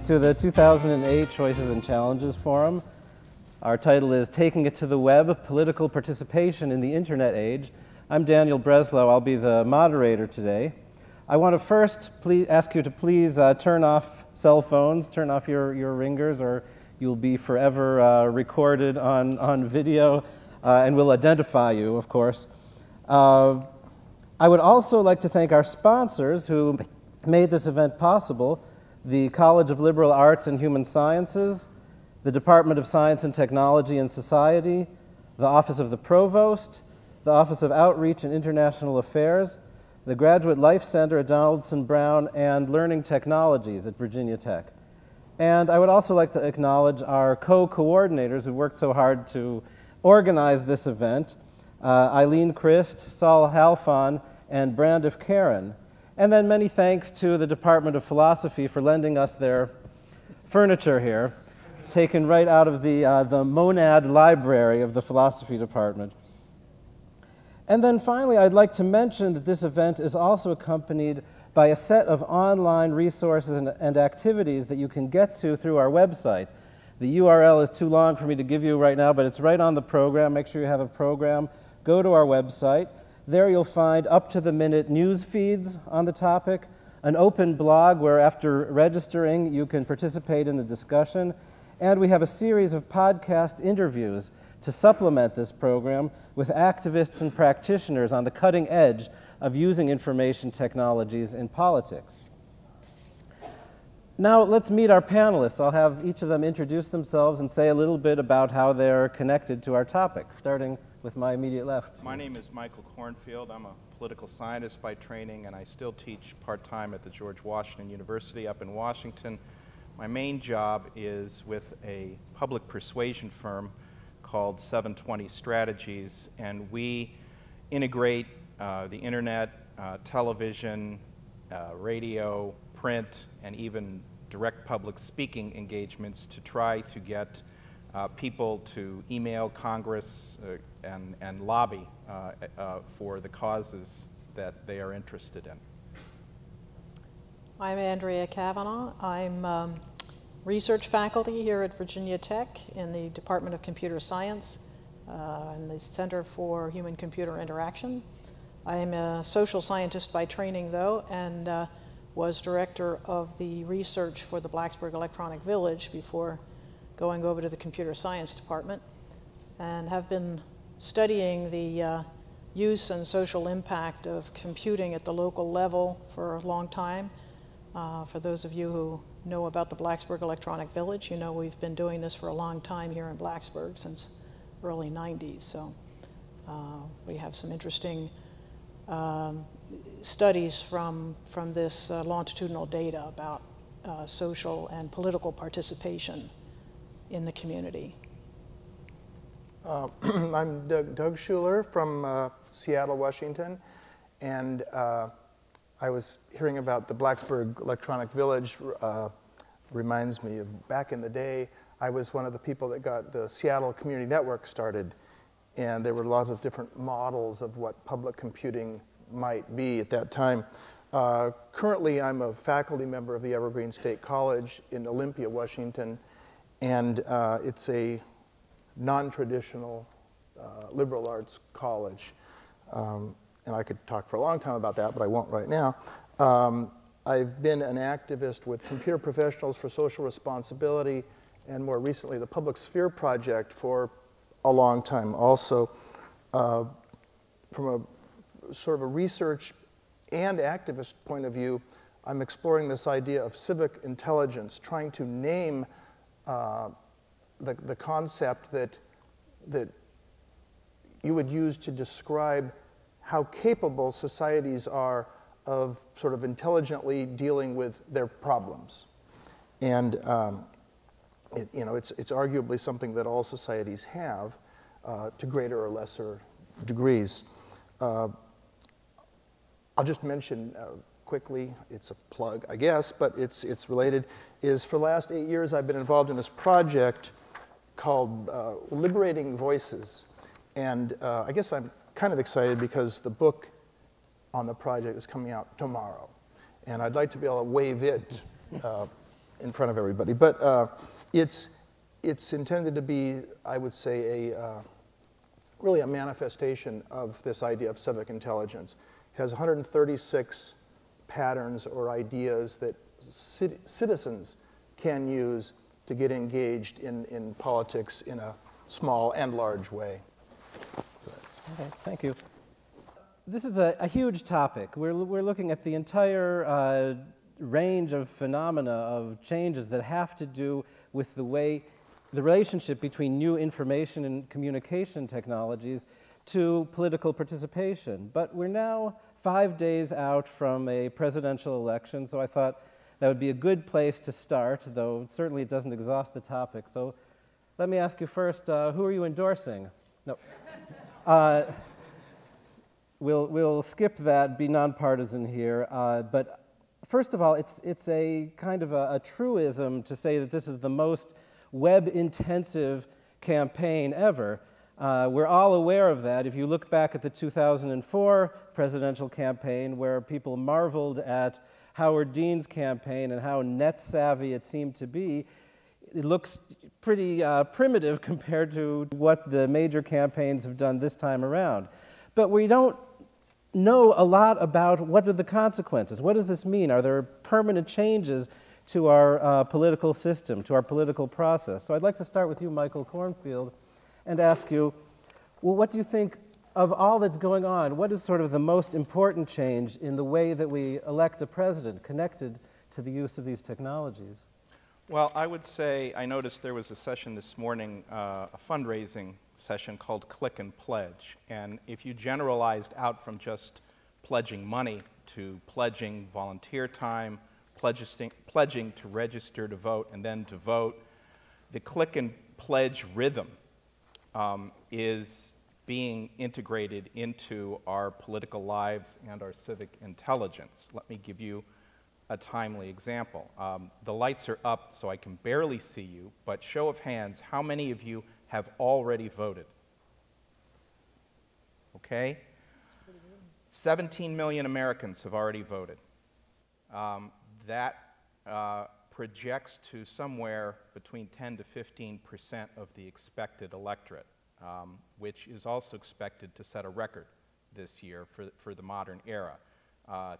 to the 2008 Choices and Challenges Forum. Our title is Taking It to the Web, Political Participation in the Internet Age. I'm Daniel Breslow. I'll be the moderator today. I want to first ask you to please turn off cell phones, turn off your ringers, or you'll be forever recorded on video, and we'll identify you, of course. I would also like to thank our sponsors who made this event possible: the College of Liberal Arts and Human Sciences, the Department of Science and Technology and Society, the Office of the Provost, the Office of Outreach and International Affairs, the Graduate Life Center at Donaldson Brown, and Learning Technologies at Virginia Tech. And I would also like to acknowledge our co-coordinators who worked so hard to organize this event: Eileen Christ, Saul Halfon, and Brandif Karen. And then many thanks to the Department of Philosophy for lending us their furniture here, taken right out of the Monad Library of the Philosophy Department. And then finally, I'd like to mention that this event is also accompanied by a set of online resources and activities that you can get to through our website. The URL is too long for me to give you right now, but it's right on the program. Make sure you have a program. Go to our website. There you'll find up-to-the-minute news feeds on the topic, an open blog where after registering you can participate in the discussion, and we have a series of podcast interviews to supplement this program with activists and practitioners on the cutting edge of using information technologies in politics. Now let's meet our panelists. I'll have each of them introduce themselves and say a little bit about how they're connected to our topic, starting with my immediate left. My name is Michael Cornfield. I'm a political scientist by training, and I still teach part-time at the George Washington University up in Washington. My main job is with a public persuasion firm called 720 Strategies, and we integrate the internet, television, radio, print, and even direct public speaking engagements to try to get people to email Congress and lobby for the causes that they are interested in. I'm Andrea Cavanaugh. I'm research faculty here at Virginia Tech in the Department of Computer Science in the Center for Human-Computer Interaction. I am a social scientist by training, though, and was director of the research for the Blacksburg Electronic Village before going over to the Computer Science Department, and have been studying the use and social impact of computing at the local level for a long time. For those of you who know about the Blacksburg Electronic Village, you know we've been doing this for a long time here in Blacksburg, since early 90s. So we have some interesting studies from this longitudinal data about social and political participation in the community. I'm Doug Schuler from Seattle, Washington, and I was hearing about the Blacksburg Electronic Village. Reminds me of back in the day. I was one of the people that got the Seattle Community Network started, and there were lots of different models of what public computing might be at that time. Currently, I'm a faculty member of the Evergreen State College in Olympia, Washington, and it's a non-traditional liberal arts college. And I could talk for a long time about that, but I won't right now. I've been an activist with Computer Professionals for Social Responsibility, and more recently the Public Sphere Project for a long time also. From a sort of a research and activist point of view, I'm exploring this idea of civic intelligence, trying to name the concept that you would use to describe how capable societies are of sort of intelligently dealing with their problems. And it's arguably something that all societies have to greater or lesser degrees. I'll just mention quickly, it's a plug, I guess, but it's related, is for the last 8 years I've been involved in this project called Liberating Voices. And I guess I'm kind of excited because the book on the project is coming out tomorrow. And I'd like to be able to wave it in front of everybody. But it's intended to be, I would say, really a manifestation of this idea of civic intelligence. It has 136 patterns or ideas that citizens can use to get engaged in politics in a small and large way. Okay, thank you. This is a huge topic. We're looking at the entire range of phenomena of changes that have to do with the relationship between new information and communication technologies to political participation. But we're now 5 days out from a presidential election, so I thought that would be a good place to start, though certainly it doesn't exhaust the topic. So let me ask you first, who are you endorsing? No. We'll skip that, be nonpartisan here. But first of all, it's a kind of a truism to say that this is the most web-intensive campaign ever. We're all aware of that. If you look back at the 2004 presidential campaign, where people marveled at Howard Dean's campaign and how net-savvy it seemed to be, it looks pretty primitive compared to what the major campaigns have done this time around. But we don't know a lot about what are the consequences. What does this mean? Are there permanent changes to our political system, to our political process? So I'd like to start with you, Michael Cornfield, and ask you, well, what do you think of all that's going on? What is sort of the most important change in the way that we elect a president connected to the use of these technologies? Well, I would say I noticed there was a session this morning, a fundraising session called Click and Pledge. And if you generalized out from just pledging money to pledging volunteer time, pledging to register to vote, and then to vote, the Click and Pledge rhythm is being integrated into our political lives and our civic intelligence. Let me give you a timely example. The lights are up, so I can barely see you, but show of hands, how many of you have already voted? Okay? 17 million Americans have already voted. That projects to somewhere between 10 to 15% of the expected electorate, which is also expected to set a record this year for the modern era.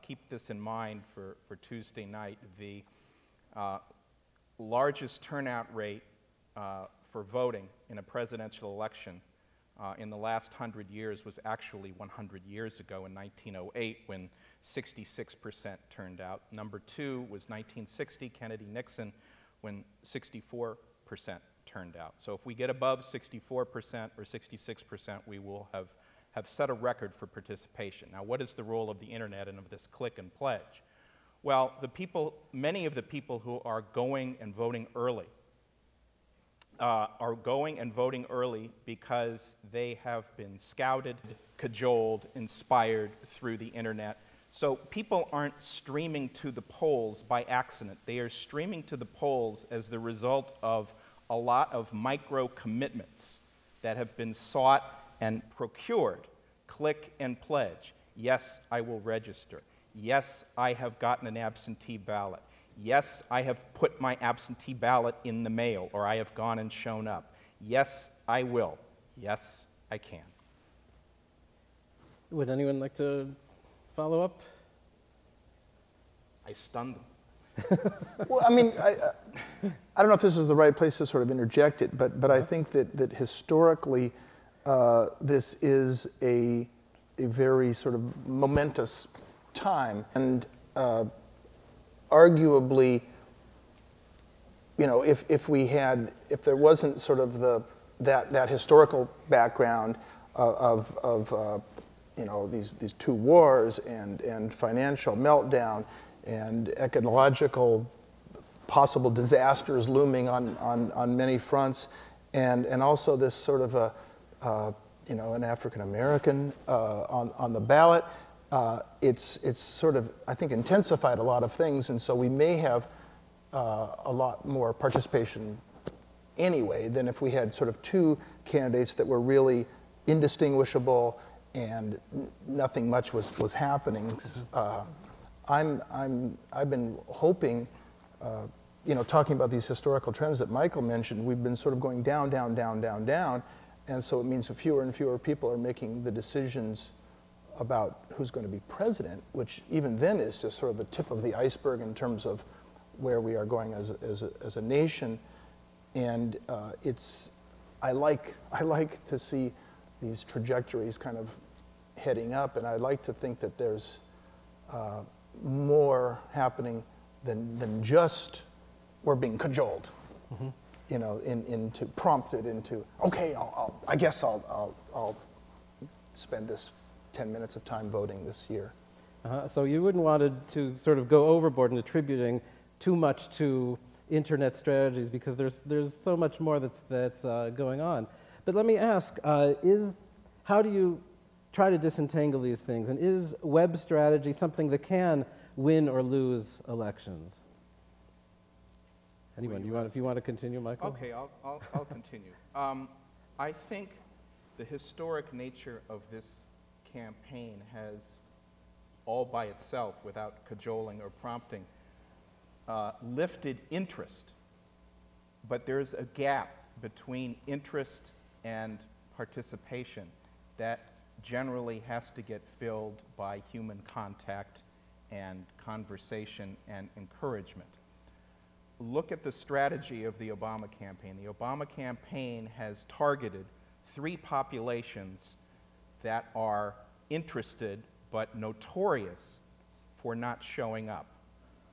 Keep this in mind for Tuesday night. The largest turnout rate for voting in a presidential election in the last 100 years was actually 100 years ago in 1908, when 66% turned out. Number two was 1960, Kennedy-Nixon, when 64% turned out. So if we get above 64% or 66%, we will have set a record for participation. Now, what is the role of the internet and of this Click and Pledge? Well, many of the people who are going and voting early are going and voting early because they have been scouted, cajoled, inspired through the internet. So people aren't streaming to the polls by accident. They are streaming to the polls as the result of a lot of micro commitments that have been sought and procured. Click and pledge. Yes, I will register. Yes, I have gotten an absentee ballot. Yes, I have put my absentee ballot in the mail, or I have gone and shown up. Yes, I will. Yes, I can. Would anyone like to follow up? I stunned them. Well, I mean, I don't know if this is the right place to sort of interject it, but I think that historically this is a very sort of momentous time, and arguably, you know, if there wasn't sort of that historical background of you know, these two wars and financial meltdown and ecological possible disasters looming on many fronts, and also this sort of you know, an African American on the ballot. It's sort of, I think, intensified a lot of things, and so we may have a lot more participation anyway than if we had sort of two candidates that were really indistinguishable and nothing much was happening. I've been hoping you know, talking about these historical trends that Michael mentioned, we've been sort of going down, down, down, down, down, and so it means that fewer and fewer people are making the decisions about who's going to be president, which even then is just sort of the tip of the iceberg in terms of where we are going as a nation. And I like to see these trajectories kind of heading up, and I like to think that there's more happening than just we're being cajoled, you know, into prompted into, okay, I guess I'll spend this 10 minutes of time voting this year. So you wouldn't want to sort of go overboard in attributing too much to internet strategies, because there's so much more that's going on. But let me ask, how do you try to disentangle these things? And is web strategy something that can win or lose elections? Anyone? If you want to continue, Michael? Okay, I'll continue. I think the historic nature of this campaign has, all by itself, without cajoling or prompting, lifted interest. But there's a gap between interest and participation that generally has to get filled by human contact and conversation and encouragement. Look at the strategy of the Obama campaign. The Obama campaign has targeted 3 populations that are interested but notorious for not showing up.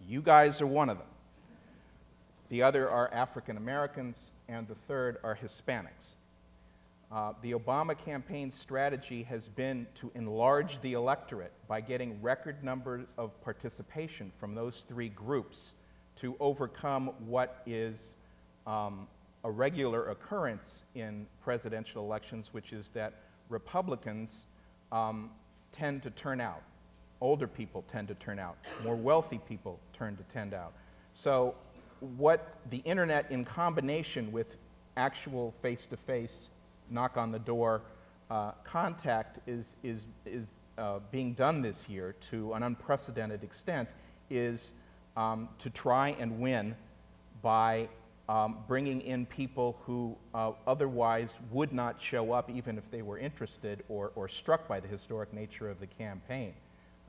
You guys are one of them. The other are African Americans, and the third are Hispanics. The Obama campaign strategy has been to enlarge the electorate by getting record numbers of participation from those 3 groups to overcome what is a regular occurrence in presidential elections, which is that Republicans tend to turn out. Older people tend to turn out. More wealthy people tend out. So what the internet, in combination with actual face-to-face knock on the door contact is being done this year to an unprecedented extent, is to try and win by bringing in people who otherwise would not show up even if they were interested or struck by the historic nature of the campaign.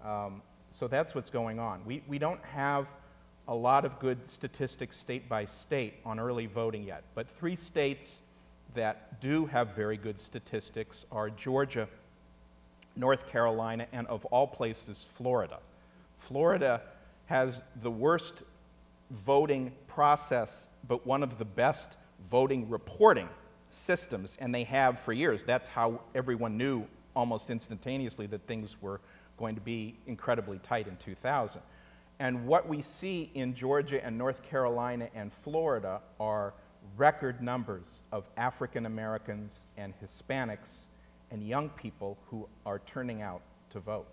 So that's what's going on. We don't have a lot of good statistics state by state on early voting yet, but 3 states that do have very good statistics are Georgia, North Carolina, and of all places, Florida. Florida has the worst voting process, but one of the best voting reporting systems, and they have for years. That's how everyone knew almost instantaneously that things were going to be incredibly tight in 2000. And what we see in Georgia and North Carolina and Florida are record numbers of African Americans and Hispanics and young people who are turning out to vote.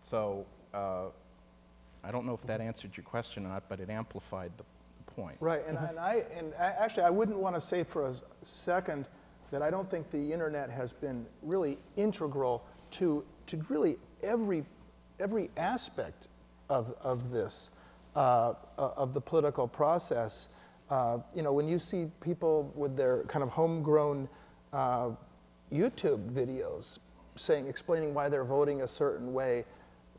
So I don't know if that answered your question or not, but it amplified the point. Right, and actually I wouldn't want to say for a second that I don't think the internet has been really integral to really every aspect of this, of the political process. You know, when you see people with their kind of homegrown YouTube videos explaining why they're voting a certain way,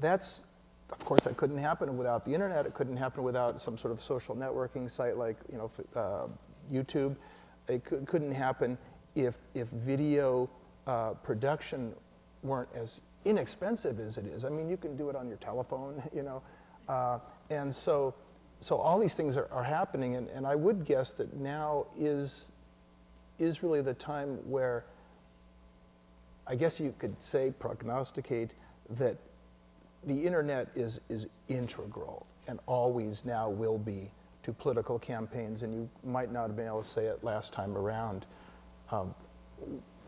that's, of course, that couldn't happen without the internet. It couldn't happen without some sort of social networking site like, you know, YouTube. It couldn't happen if video production weren't as inexpensive as it is. I mean, you can do it on your telephone, you know, and so all these things are happening, and I would guess that now is really the time where I guess you could say, prognosticate, that the internet is integral and always now will be to political campaigns, and you might not have been able to say it last time around.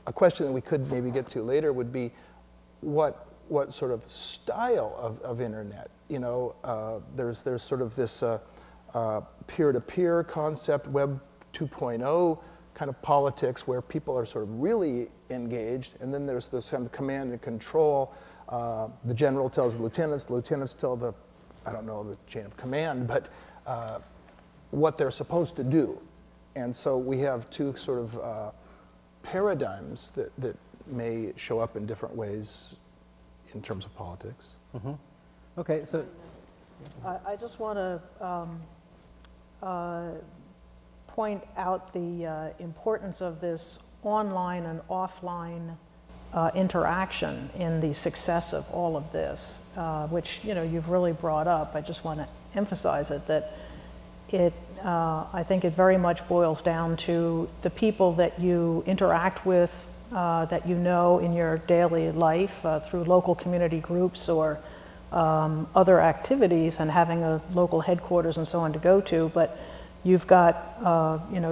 A question that we could maybe get to later would be what sort of style of internet? You know, there's sort of this peer-to-peer concept, Web 2.0 kind of politics where people are sort of really engaged, and then there's this kind of command and control. The general tells the lieutenants tell the, I don't know the chain of command, but what they're supposed to do. And so we have two sort of paradigms that may show up in different ways in terms of politics. Mm-hmm. Okay, so I just want to point out the importance of this online and offline interaction in the success of all of this, which you've really brought up. I just want to emphasize it, that I think it very much boils down to the people that you interact with, that you know in your daily life through local community groups or other activities, and having a local headquarters and so on to go to. But you've got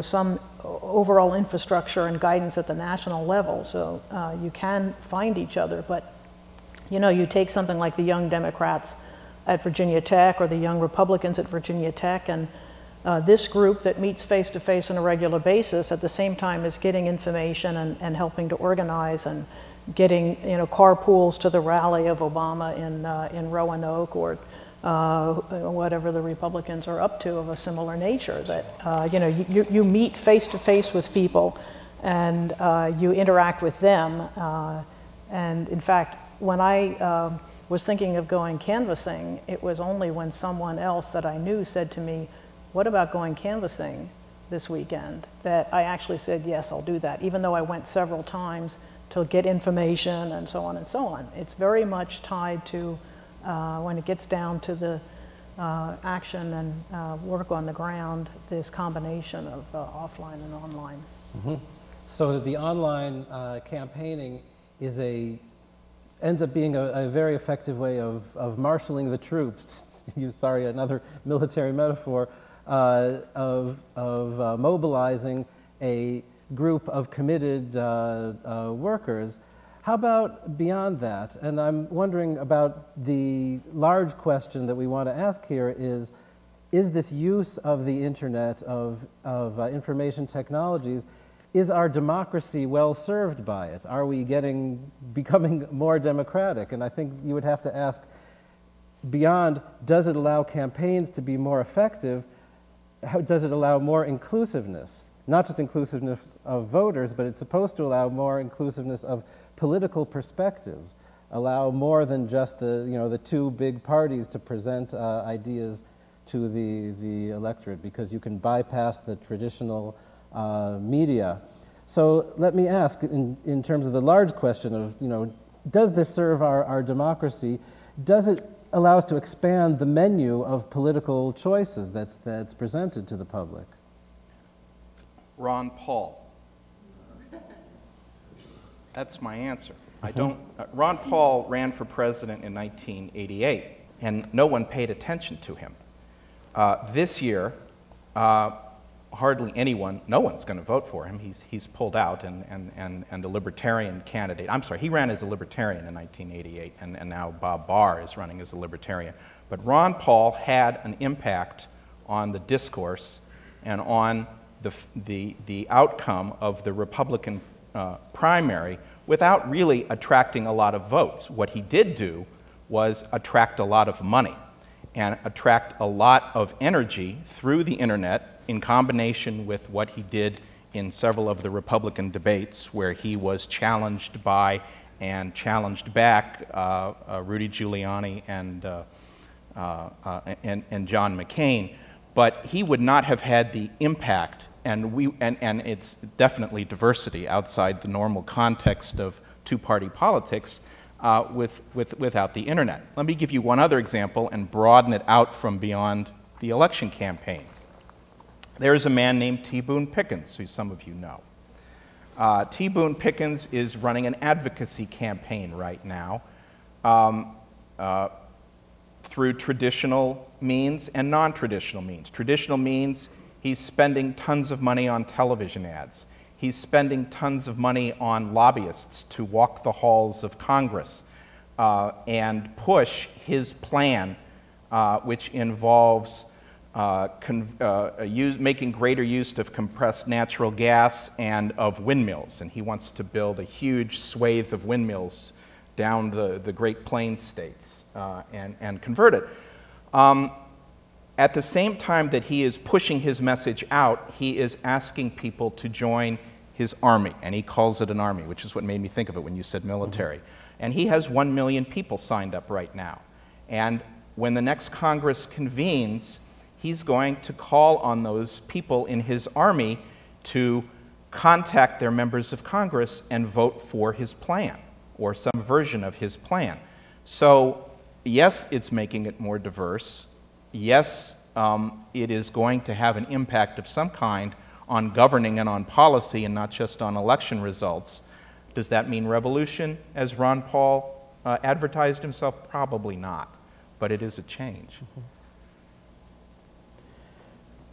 some overall infrastructure and guidance at the national level, so you can find each other. But you take something like the Young Democrats at Virginia Tech or the Young Republicans at Virginia Tech, and this group that meets face-to-face on a regular basis at the same time as getting information and helping to organize and getting carpools to the rally of Obama in Roanoke, or whatever the Republicans are up to of a similar nature. That you meet face-to-face with people and you interact with them. And in fact, when I was thinking of going canvassing, it was only when someone else that I knew said to me, "What about going canvassing this weekend?" that I actually said, yes, I'll do that, even though I went several times to get information and so on and so on. It's very much tied to, when it gets down to the action and work on the ground, this combination of offline and online. Mm-hmm. So the online campaigning ends up being a very effective way of marshaling the troops, to use, another military metaphor, of mobilizing a group of committed workers. How about beyond that? And I'm wondering about the large question that we want to ask here is this use of the internet, of information technologies, is our democracy well served by it? Are we becoming more democratic? And I think you would have to ask, beyond, does it allow campaigns to be more effective? How does it allow more inclusiveness? Not just inclusiveness of voters, but it's supposed to allow more inclusiveness of political perspectives, allow more than just the two big parties to present ideas to the electorate, because you can bypass the traditional media. So let me ask, in terms of the large question of, does this serve our democracy? Does it allow us to expand the menu of political choices that's presented to the public? Ron Paul. That's my answer. Ron Paul ran for president in 1988, and no one paid attention to him. This year, hardly anyone, no one's going to vote for him. He's pulled out, and the Libertarian candidate, I'm sorry, he ran as a Libertarian in 1988, and now Bob Barr is running as a Libertarian. But Ron Paul had an impact on the discourse and on the outcome of the Republican primary without really attracting a lot of votes. What he did do was attract a lot of money and attract a lot of energy through the internet, in combination with what he did in several of the Republican debates where he was challenged by and challenged back Rudy Giuliani and John McCain. But he would not have had the impact, and it's definitely diversity outside the normal context of two-party politics without the internet. Let me give you one other example and broaden it out from beyond the election campaign. There's a man named T. Boone Pickens, who some of you know. T. Boone Pickens is running an advocacy campaign right now through traditional means and non-traditional means. Traditional means, he's spending tons of money on television ads. He's spending tons of money on lobbyists to walk the halls of Congress and push his plan, which involves making greater use of compressed natural gas and of windmills. And he wants to build a huge swathe of windmills down the Great Plains states and convert it. at the same time that he is pushing his message out, he is asking people to join his army, and he calls it an army, which is what made me think of it when you said military. Mm-hmm. And he has 1 million people signed up right now. And when the next Congress convenes, he's going to call on those people in his army to contact their members of Congress and vote for his plan, or some version of his plan. So, yes, it's making it more diverse. Yes, it is going to have an impact of some kind on governing and on policy and not just on election results. Does that mean revolution, as Ron Paul advertised himself? Probably not, but it is a change.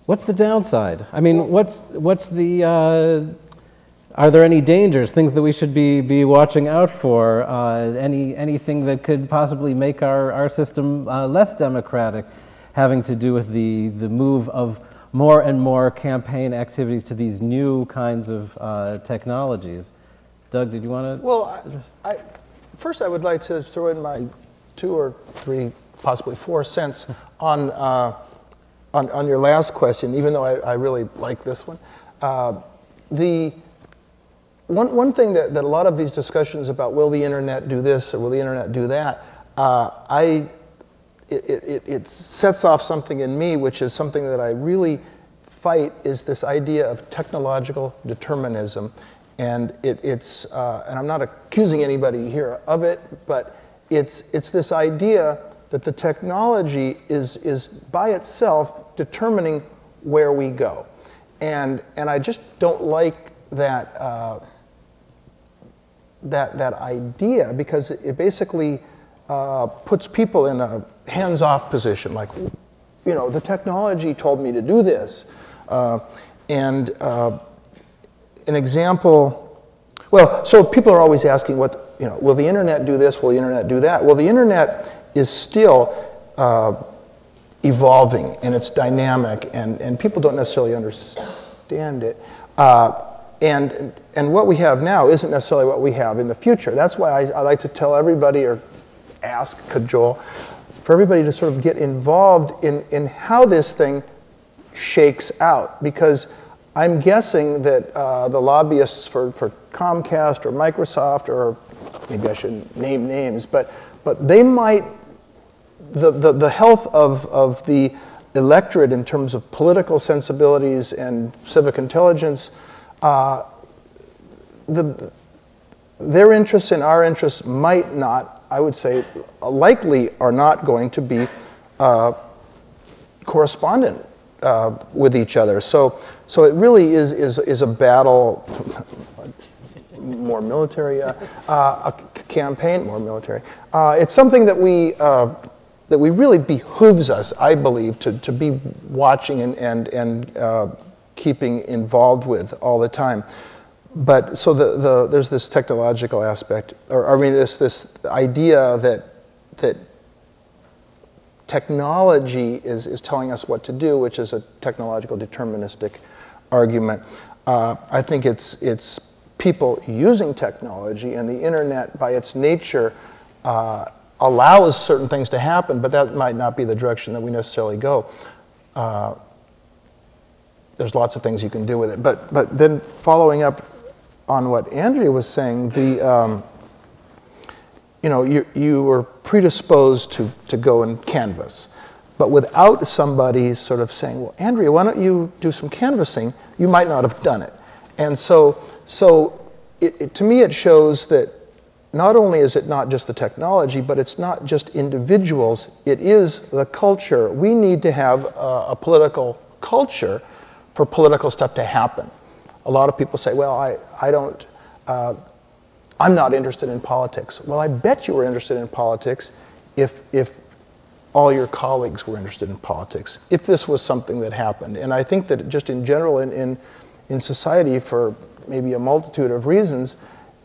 What's the downside? I mean, what's the, are there any dangers, things that we should be watching out for, anything that could possibly make our system less democratic, having to do with the move of more and more campaign activities to these new kinds of technologies? Doug, did you want to? Well, first I would like to throw in my 2 or 3, possibly 4 cents on your last question, even though I really like this one. One thing that a lot of these discussions about will the internet do this or will the internet do that, it sets off something in me, which is something that I really fight, is this idea of technological determinism. And and I'm not accusing anybody here of it, but it's this idea that the technology is by itself determining where we go. And I just don't like that, that idea, because it basically puts people in a hands-off position, like, you know, the technology told me to do this. An example, well, so people are always asking, what, you know, will the internet do this, will the internet do that? Well, the internet is still evolving, and it's dynamic, and people don't necessarily understand it. And what we have now isn't necessarily what we have in the future. That's why I like to tell everybody, or ask, cajole, for everybody to sort of get involved in how this thing shakes out. Because I'm guessing that the lobbyists for Comcast or Microsoft, or maybe I shouldn't name names, but they might, the health of the electorate in terms of political sensibilities and civic intelligence, their interests and our interests might not, I would say, likely are not going to be correspondent with each other. So it really is a battle, more military, a campaign, more military. It's something that we really behooves us, I believe, to be watching and keeping involved with all the time. But so there's this technological aspect, or I mean this idea that technology is telling us what to do, which is a technological deterministic argument. I think it's people using technology, and the internet by its nature allows certain things to happen, but that might not be the direction that we necessarily go. There's lots of things you can do with it. But then following up on what Andrea was saying, you know, you were predisposed to go and canvass. But without somebody sort of saying, well, Andrea, why don't you do some canvassing, you might not have done it. And so to me it shows that not only is it not just the technology, but it's not just individuals, it is the culture. We need to have a political culture for political stuff to happen. A lot of people say, well, I'm not interested in politics. Well, I bet you were interested in politics if all your colleagues were interested in politics, if this was something that happened. And I think that just in general in society, for maybe a multitude of reasons,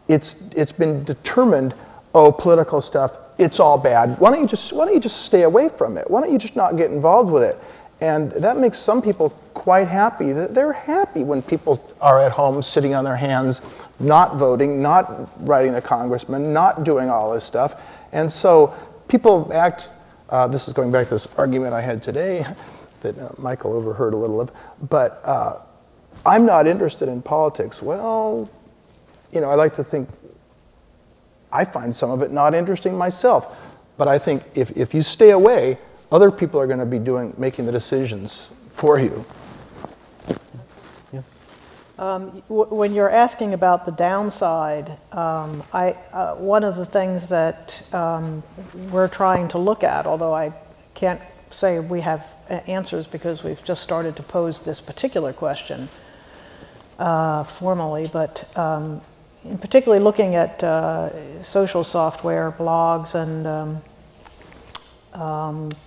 it's been determined, oh, political stuff, it's all bad. Why don't you just stay away from it? Why don't you just not get involved with it? And that makes some people quite happy. They're happy when people are at home sitting on their hands, not voting, not writing the congressman, not doing all this stuff. And so people act, this is going back to this argument I had today, that Michael overheard a little of. But I'm not interested in politics. Well, you know, I like to think I find some of it not interesting myself. But I think if you stay away, other people are going to be making the decisions for you. Yes. When you're asking about the downside, one of the things that we're trying to look at, although I can't say we have answers because we've just started to pose this particular question formally, but in particularly looking at social software, blogs, and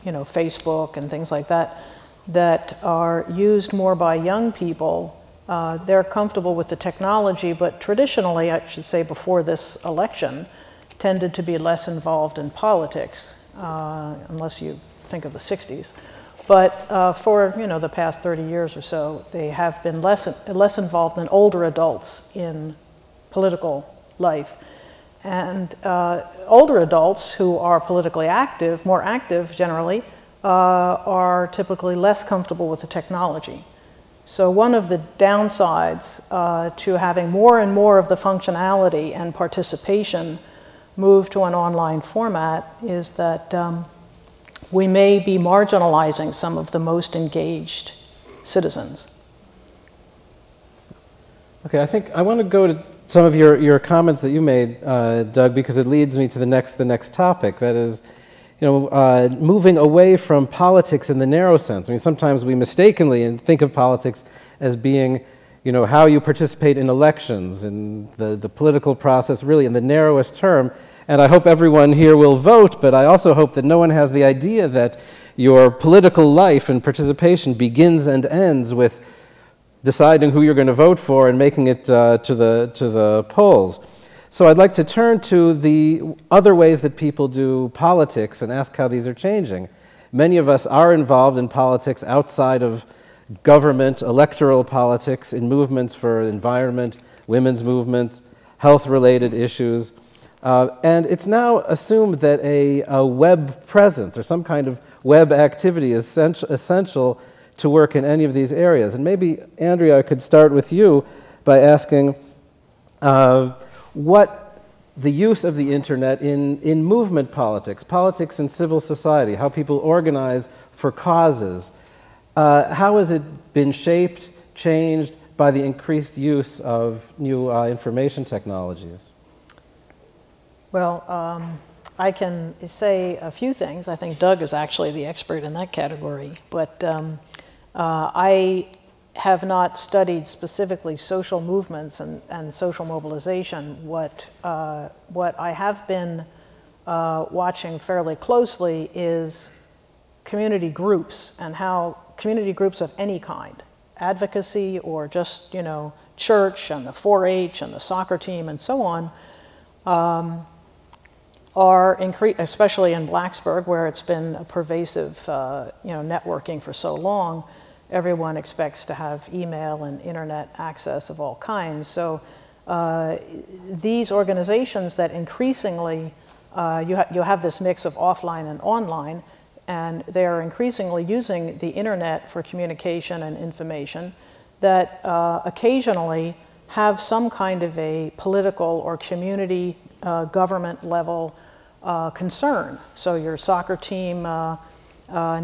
you know, Facebook and things like that, that are used more by young people. They're comfortable with the technology, but traditionally, I should say before this election, tended to be less involved in politics, unless you think of the 60s. But for, you know, the past 30 years or so, they have been less involved than older adults in political life. And older adults who are politically active, more active generally, are typically less comfortable with the technology. So one of the downsides to having more and more of the functionality and participation move to an online format is that we may be marginalizing some of the most engaged citizens. Okay, I think I want to go to some of your comments that you made, Doug, because it leads me to the next topic. That is, you know, moving away from politics in the narrow sense. I mean, sometimes we mistakenly think of politics as being, you know, how you participate in elections and the political process, really in the narrowest term. And I hope everyone here will vote, but I also hope that no one has the idea that your political life and participation begins and ends with deciding who you're going to vote for and making it to the polls. So I'd like to turn to the other ways that people do politics and ask how these are changing. Many of us are involved in politics outside of government, electoral politics, in movements for environment, women's movement, health-related issues. And it's now assumed that a web presence or some kind of web activity is essential to work in any of these areas. And maybe, Andrea, I could start with you by asking what the use of the internet in movement politics, politics in civil society, how people organize for causes, how has it been shaped, changed by the increased use of new information technologies? Well, I can say a few things. I think Doug is actually the expert in that category, but I have not studied specifically social movements and social mobilization. What I have been watching fairly closely is community groups and how community groups of any kind, advocacy or just, you know, church and the 4-H and the soccer team and so on, are especially in Blacksburg, where it's been a pervasive, you know, networking for so long. Everyone expects to have email and internet access of all kinds. So these organizations that increasingly, you have this mix of offline and online, and they are increasingly using the internet for communication and information that occasionally have some kind of a political or community government level concern. So your soccer team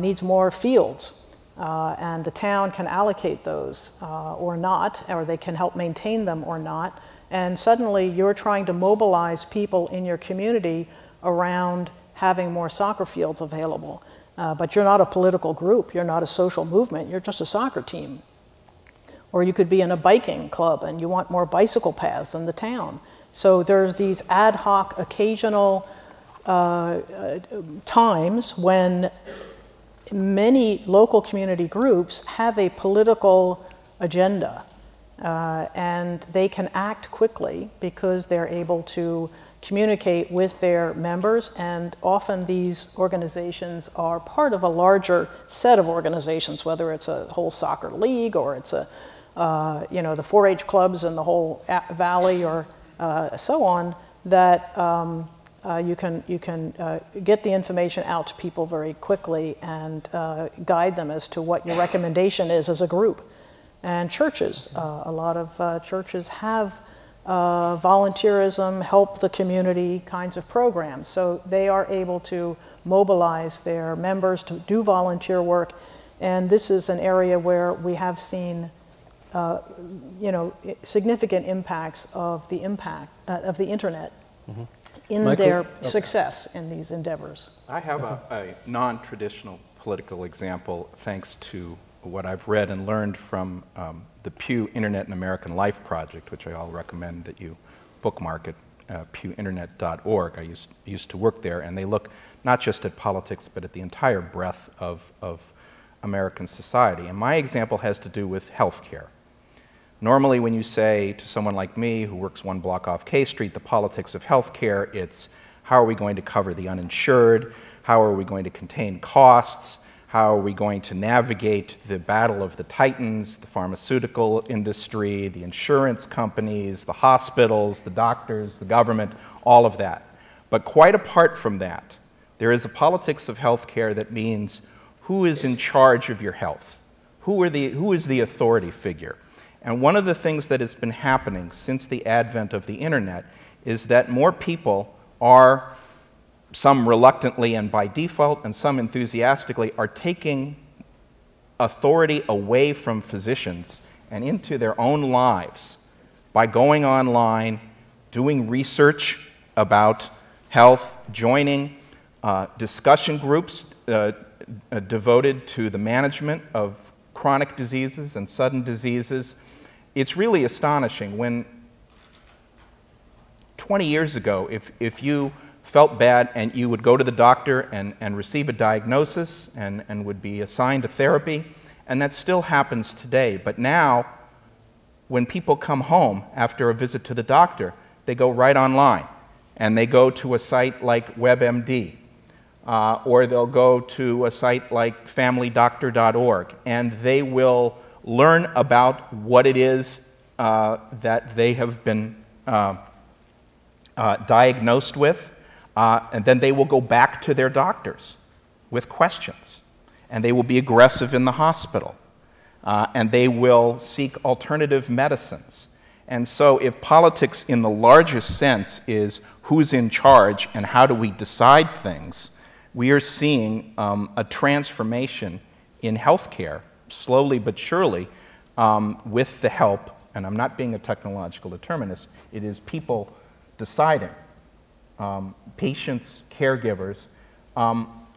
needs more fields. And the town can allocate those or not, or they can help maintain them or not. And suddenly you're trying to mobilize people in your community around having more soccer fields available. But you're not a political group, you're not a social movement, you're just a soccer team. Or you could be in a biking club and you want more bicycle paths in the town. So there's these ad hoc, occasional times when many local community groups have a political agenda, and they can act quickly because they're able to communicate with their members, and often these organizations are part of a larger set of organizations, whether it's a whole soccer league or it's a, you know, the 4-H clubs in the whole valley or so on, that you can get the information out to people very quickly and guide them as to what your recommendation is as a group. And churches, a lot of churches have volunteerism, help the community kinds of programs. So they are able to mobilize their members to do volunteer work. And this is an area where we have seen significant impacts of the internet in Michael? their success in these endeavors. I have a non-traditional political example thanks to what I've read and learned from the Pew Internet and American Life Project, which I'll recommend that you bookmark at pewinternet.org. I used to work there, and they look not just at politics, but at the entire breadth of American society. And my example has to do with healthcare. Normally, when you say to someone like me who works one block off K Street, the politics of healthcare, it's how are we going to cover the uninsured? How are we going to contain costs? How are we going to navigate the battle of the titans, the pharmaceutical industry, the insurance companies, the hospitals, the doctors, the government, all of that. But quite apart from that, there is a politics of healthcare that means who is in charge of your health? Who is the authority figure? And one of the things that has been happening since the advent of the internet is that more people are, some reluctantly and by default, and some enthusiastically, are taking authority away from physicians and into their own lives by going online, doing research about health, joining discussion groups devoted to the management of chronic diseases and sudden diseases. It's really astonishing. When 20 years ago, if you felt bad and you would go to the doctor and receive a diagnosis and would be assigned a therapy, and that still happens today. But now, when people come home after a visit to the doctor, they go right online, and they go to a site like WebMD, or they'll go to a site like familydoctor.org, and they will learn about what it is that they have been diagnosed with, and then they will go back to their doctors with questions, and they will be aggressive in the hospital, and they will seek alternative medicines. And so if politics in the largest sense is who's in charge and how do we decide things, we are seeing a transformation in healthcare, slowly but surely, with the help, and I'm not being a technological determinist, it is people deciding, patients, caregivers.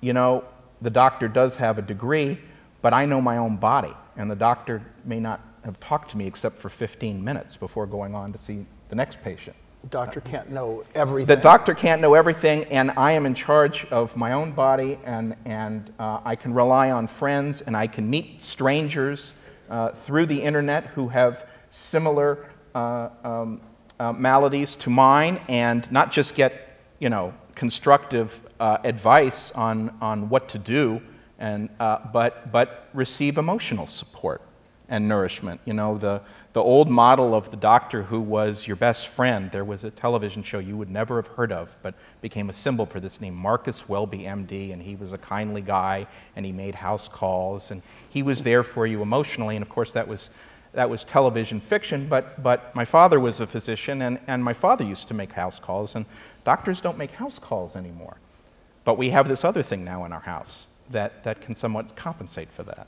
You know, the doctor does have a degree, but I know my own body, and the doctor may not have talked to me except for 15 minutes before going on to see the next patient. The doctor can't know everything. The doctor can't know everything, and I am in charge of my own body, and I can rely on friends, and I can meet strangers through the internet who have similar maladies to mine, and not just get, you know, constructive advice on what to do, and but receive emotional support and nourishment. You know, the old model of the doctor who was your best friend. There was a television show you would never have heard of, but became a symbol for this, named Marcus Welby, MD, and he was a kindly guy, and he made house calls, and he was there for you emotionally. And of course, that was television fiction. But my father was a physician, and my father used to make house calls, and doctors don't make house calls anymore. But we have this other thing now in our house that can somewhat compensate for that.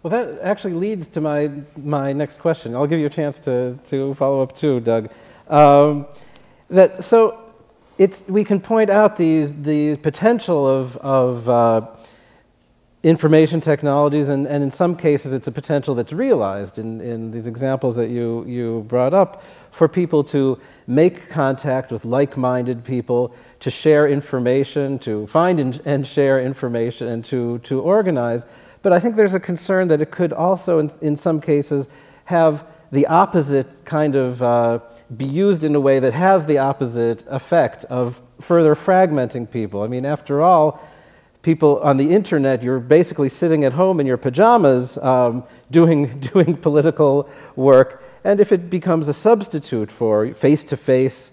Well, that actually leads to my next question. I'll give you a chance to follow up too, Doug. We can point out the potential of information technologies, and in some cases it's a potential that's realized in these examples that you brought up, for people to make contact with like-minded people, to share information, to find and share information, and to organize. But I think there's a concern that it could also, in some cases, have the opposite kind of be used in a way that has the opposite effect of further fragmenting people. I mean, after all, people on the internet, you're basically sitting at home in your pajamas doing political work, and if it becomes a substitute for face-to-face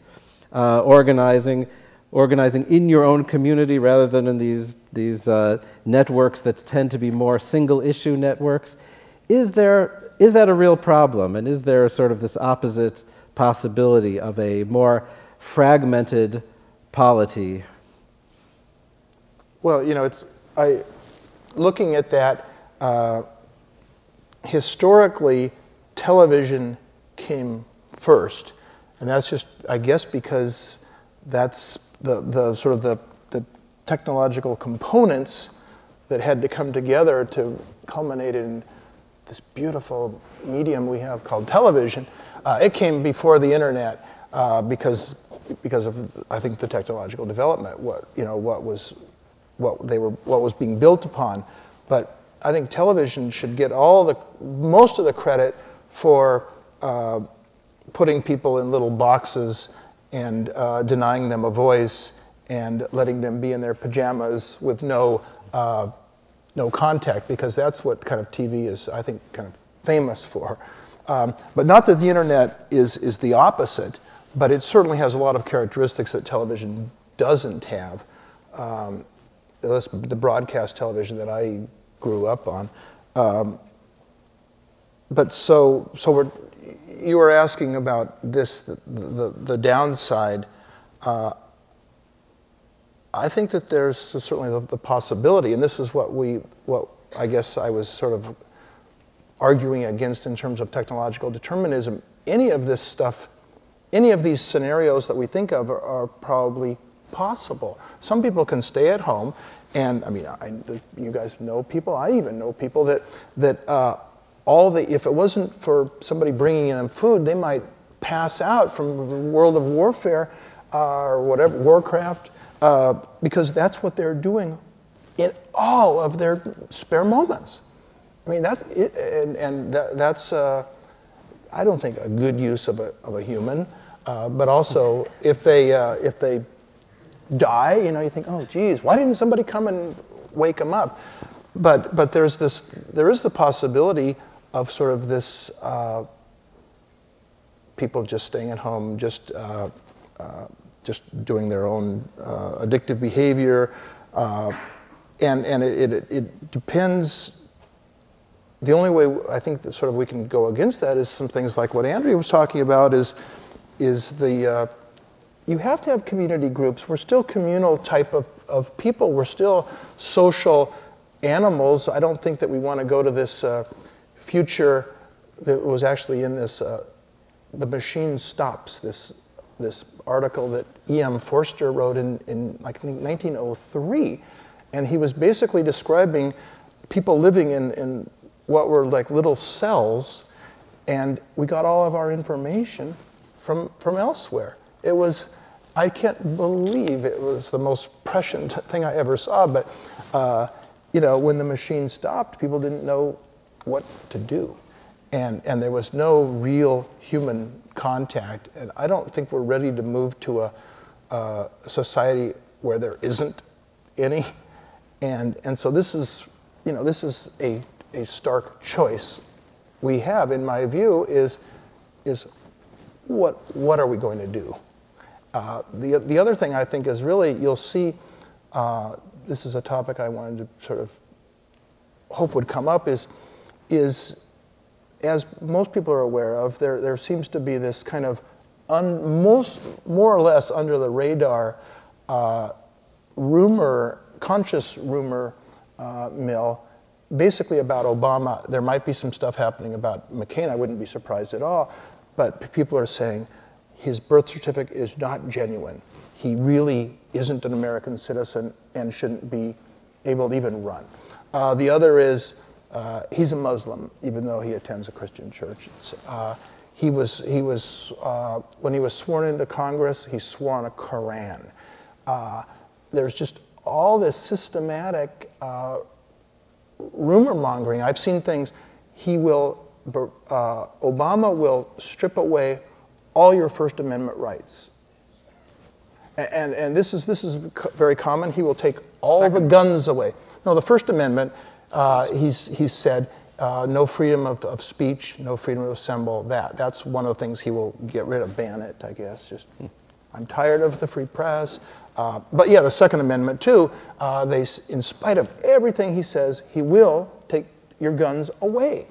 organizing in your own community rather than in these networks that tend to be more single-issue networks. Is that a real problem? And is there sort of this opposite possibility of a more fragmented polity? Well, you know, looking at that, historically, television came first. And that's just, I guess, because that's the sort of the technological components that had to come together to culminate in this beautiful medium we have called television. It came before the internet because of, I think, the technological development. What was being built upon. But I think television should get most of the credit for putting people in little boxes and denying them a voice and letting them be in their pajamas with no contact, because that's what kind of TV is, I think, kind of famous for. But not that the internet is the opposite, but it certainly has a lot of characteristics that television doesn't have. The broadcast television that I grew up on. But so you were asking about this, the downside. I think that there's certainly the possibility, and this is what I guess I was sort of arguing against in terms of technological determinism. Any of this stuff, any of these scenarios that we think of are probably possible. Some people can stay at home, and I mean, you guys know people. I even know people that if it wasn't for somebody bringing in food, they might pass out from World of Warfare or whatever, Warcraft, because that's what they're doing in all of their spare moments. I mean, that's I don't think a good use of a human, but also if they die, you know, you think, oh, geez, why didn't somebody come and wake them up? But there is the possibility of sort of this people just staying at home, just doing their own addictive behavior, and it depends. The only way I think that sort of we can go against that is some things like what Andrea was talking about. Is the you have to have community groups. We're still communal type of people. We're still social animals. I don't think that we want to go to this future that was actually in this The Machine Stops, this article that E.M. Forster wrote in like 1903. And he was basically describing people living in what were like little cells, and we got all of our information from elsewhere. It was, I can't believe it was the most prescient thing I ever saw, but you know, when the machine stopped, people didn't know what to do. And there was no real human contact, and I don't think we're ready to move to a society where there isn't any. And so this is, you know, this is a stark choice we have, in my view, is what are we going to do? The other thing I think is really, you'll see, this is a topic I wanted to sort of hope would come up, is as most people are aware of, there seems to be this kind of more or less under the radar conscious rumor mill, basically about Obama. There might be some stuff happening about McCain. I wouldn't be surprised at all. But people are saying his birth certificate is not genuine. He really isn't an American citizen and shouldn't be able to even run. The other is he's a Muslim, even though he attends a Christian church. He was when he was sworn into Congress, he swore on a Koran. There's just all this systematic rumor mongering. I've seen things. Obama will strip away all your First Amendment rights, and this is very common. He will take all the guns away. No, the First Amendment. He's said no freedom of speech, no freedom to assemble. That's one of the things he will get rid of. Ban it, I guess. I'm tired of the free press. But yeah, the Second Amendment too, in spite of everything he says, he will take your guns away.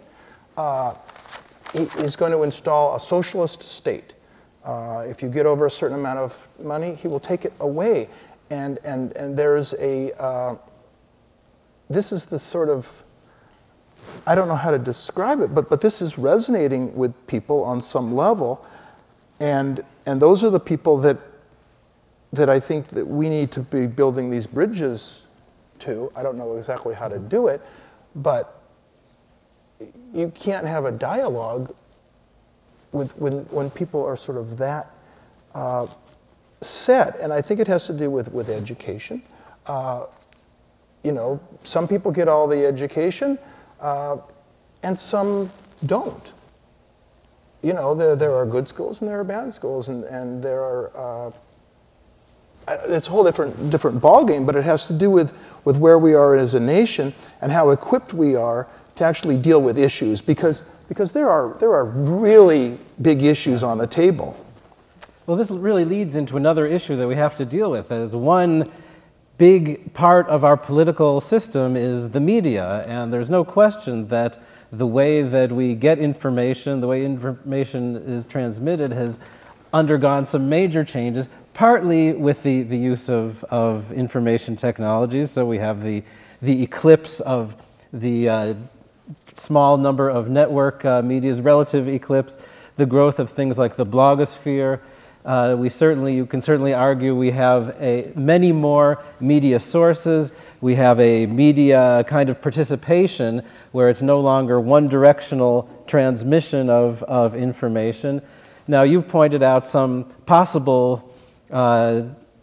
He's going to install a socialist state. If you get over a certain amount of money, he will take it away. And there's this is the sort of, I don't know how to describe it, but this is resonating with people on some level. And those are the people that I think that we need to be building these bridges to. I don't know exactly how to do it, but you can't have a dialogue when people are sort of that set. And I think it has to do with education. You know, some people get all the education, and some don't. You know, there are good schools and there are bad schools, and there are. It's a whole different ballgame, but it has to do with where we are as a nation and how equipped we are to actually deal with issues, because there are really big issues on the table. Well, this really leads into another issue that we have to deal with. As one big part of our political system is the media, and there's no question that the way that we get information, the way information is transmitted, has undergone some major changes, partly with the use of information technologies. So we have the eclipse of the small number of network media's relative eclipse, the growth of things like the blogosphere. You can certainly argue we have many more media sources. We have a media kind of participation where it's no longer one-directional transmission of information. Now, you've pointed out some possible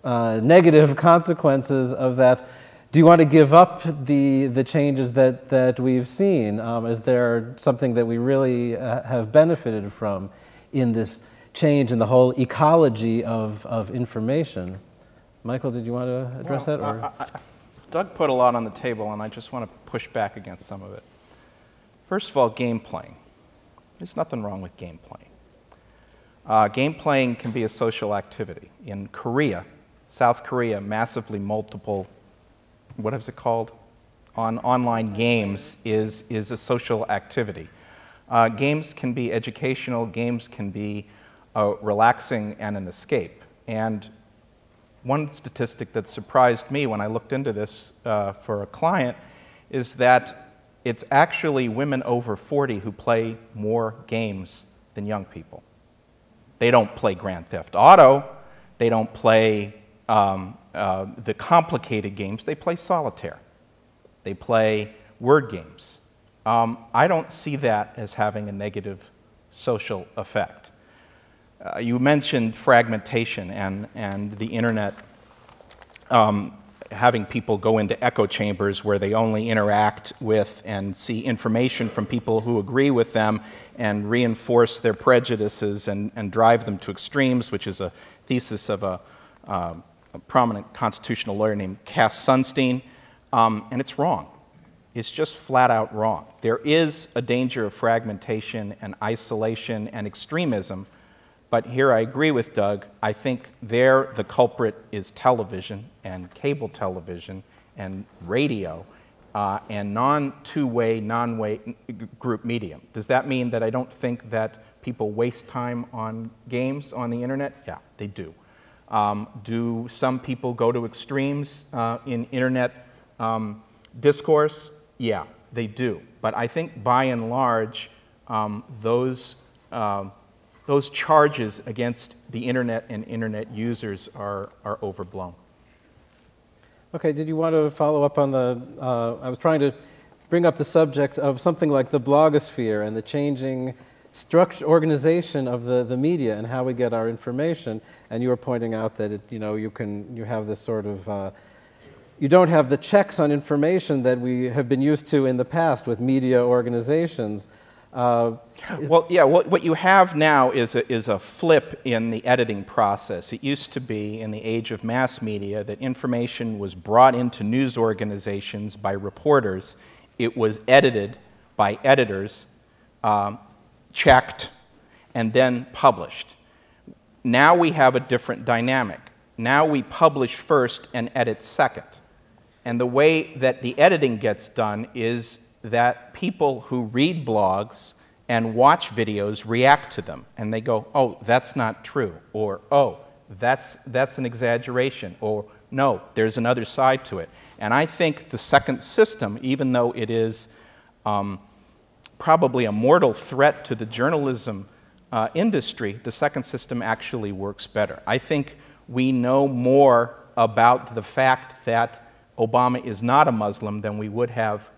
negative consequences of that. Do you want to give up the changes that we've seen? Is there something that we really have benefited from in this change in the whole ecology of information? Michael, did you want to address that? Or? Doug put a lot on the table, and I just want to push back against some of it. First of all, game playing. There's nothing wrong with game playing. Game playing can be a social activity. In Korea, South Korea, massively multiple, what is it called? Online games is a social activity. Games can be educational, games can be relaxing and an escape. And one statistic that surprised me when I looked into this for a client is that it's actually women over 40 who play more games than young people. They don't play Grand Theft Auto, they don't play the complicated games, they play solitaire. They play word games. I don't see that as having a negative social effect. You mentioned fragmentation and the internet having people go into echo chambers where they only interact with and see information from people who agree with them and reinforce their prejudices and drive them to extremes, which is a thesis of a prominent constitutional lawyer named Cass Sunstein, and it's wrong. It's just flat out wrong. There is a danger of fragmentation and isolation and extremism, but here I agree with Doug. I think there the culprit is television and cable television and radio and non-two-way, non-way group medium. Does that mean that I don't think that people waste time on games on the internet? Yeah, they do. Do some people go to extremes in internet discourse? Yeah, they do. But I think by and large, those charges against the internet and internet users are overblown. Okay, did you want to follow up on the, I was trying to bring up the subject of something like the blogosphere and the changing structure, organization of the media and how we get our information, and you were pointing out that you have this sort of, you don't have the checks on information that we have been used to in the past with media organizations. Well, yeah, what you have now is a flip in the editing process. It used to be, in the age of mass media, that information was brought into news organizations by reporters. It was edited by editors, checked, and then published. now we have a different dynamic. Now we publish first and edit second. And the way that the editing gets done is that people who read blogs and watch videos react to them. And they go, oh, that's not true. Or, oh, that's an exaggeration. Or, no, there's another side to it. And I think the second system, even though it is probably a mortal threat to the journalism industry, the second system actually works better. I think we know more about the fact that Obama is not a Muslim than we would have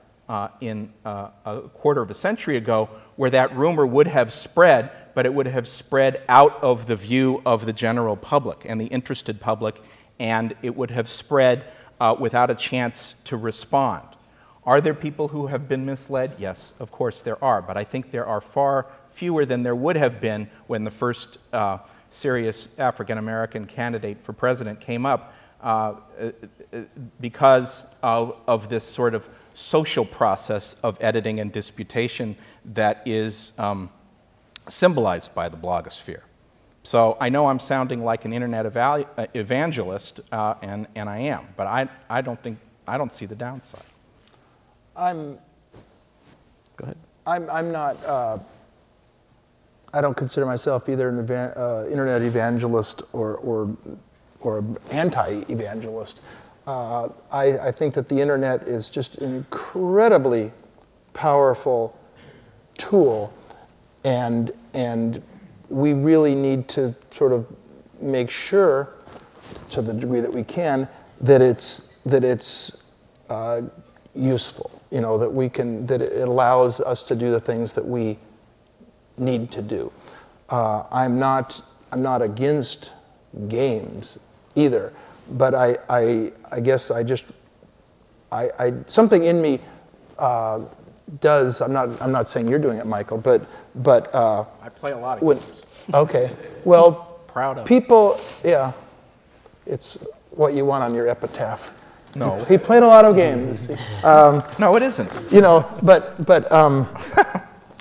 in a quarter of a century ago, where that rumor would have spread, but it would have spread out of the view of the general public and the interested public, and it would have spread without a chance to respond. Are there people who have been misled? Yes, of course there are, but I think there are far fewer than there would have been when the first serious African-American candidate for president came up because of this sort of social process of editing and disputation that is symbolized by the blogosphere. So I know I'm sounding like an internet evangelist, and I am, but I don't see the downside. Go ahead. I'm not. I don't consider myself either an internet evangelist or anti-evangelist. I think that the internet is just an incredibly powerful tool, and we really need to sort of make sure, to the degree that we can, that it's useful. You know, that it allows us to do the things that we need to do. I'm not against games either, but I guess something in me does. I'm not saying you're doing it, Michael, but I play a lot of games. Okay, well, proud of people. Yeah, it's what you want on your epitaph. No. He played a lot of games. No, it isn't. You know, but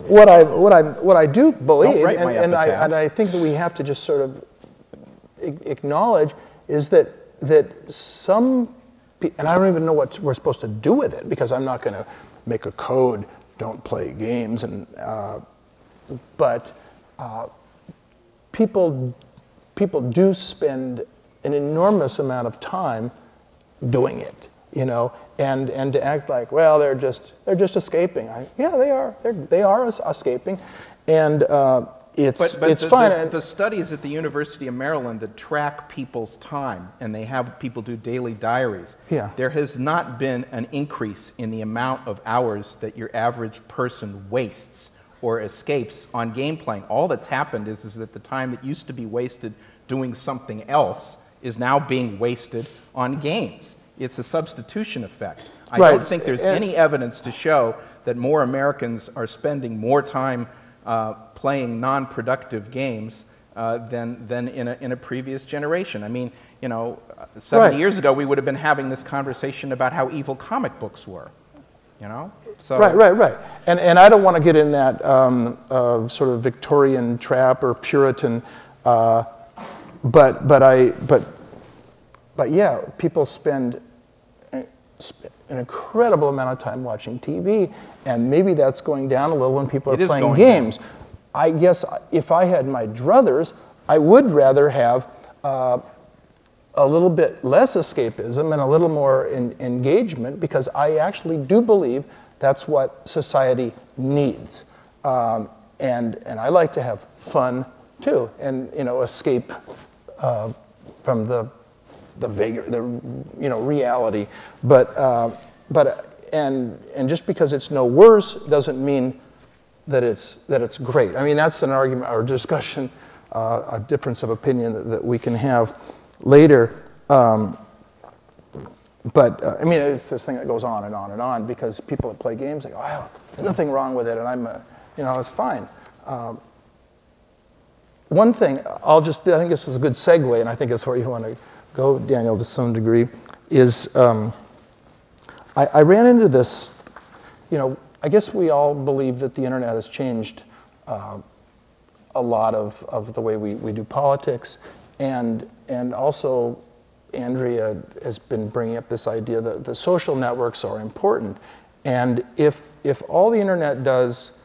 what I do believe, and I think that we have to just sort of acknowledge, is that some, and I don't even know what we're supposed to do with it, because I'm not going to make a code, don't play games, but people do spend an enormous amount of time doing it, you know, and to act like, well, they're just escaping. Yeah, they are escaping, and it's fine. The studies at the University of Maryland that track people's time, and they have people do daily diaries. Yeah. There has not been an increase in the amount of hours that your average person wastes or escapes on game playing. All that's happened is that the time that used to be wasted doing something else is now being wasted on games. It's a substitution effect. I don't think there's any evidence to show that more Americans are spending more time playing non-productive games than in a previous generation. I mean, you know, 70 years ago we would have been having this conversation about how evil comic books were, you know? So Right. And I don't want to get in that sort of Victorian trap or Puritan, but yeah, people spend an incredible amount of time watching TV, and maybe that's going down a little when people are playing games. I guess if I had my druthers, I would rather have a little bit less escapism and a little more engagement, because I actually do believe that's what society needs. And I like to have fun too, and escape from the reality. But just because it's no worse doesn't mean that it's great. I mean, that's an argument or discussion, a difference of opinion that we can have later. I mean, it's this thing that goes on and on and on, because people that play games, they go, oh, there's nothing wrong with it, and it's fine. One thing, I think this is a good segue, and I think it's where you want to go, Daniel, to some degree, is I ran into this, I guess we all believe that the internet has changed a lot of the way we do politics. And also, Andrea has been bringing up this idea that the social networks are important. And if all the internet does,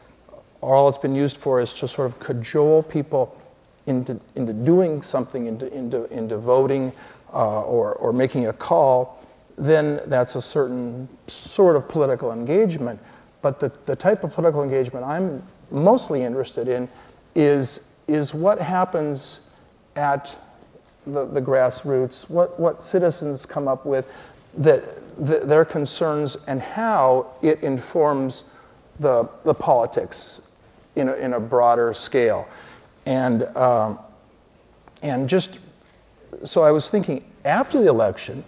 or all it's been used for, is to sort of cajole people into doing something, into voting or making a call, then that's a certain sort of political engagement. But the type of political engagement I'm mostly interested in is what happens at the grassroots, what citizens come up with, their concerns, and how it informs the politics in a broader scale. And just, so I was thinking, after the election,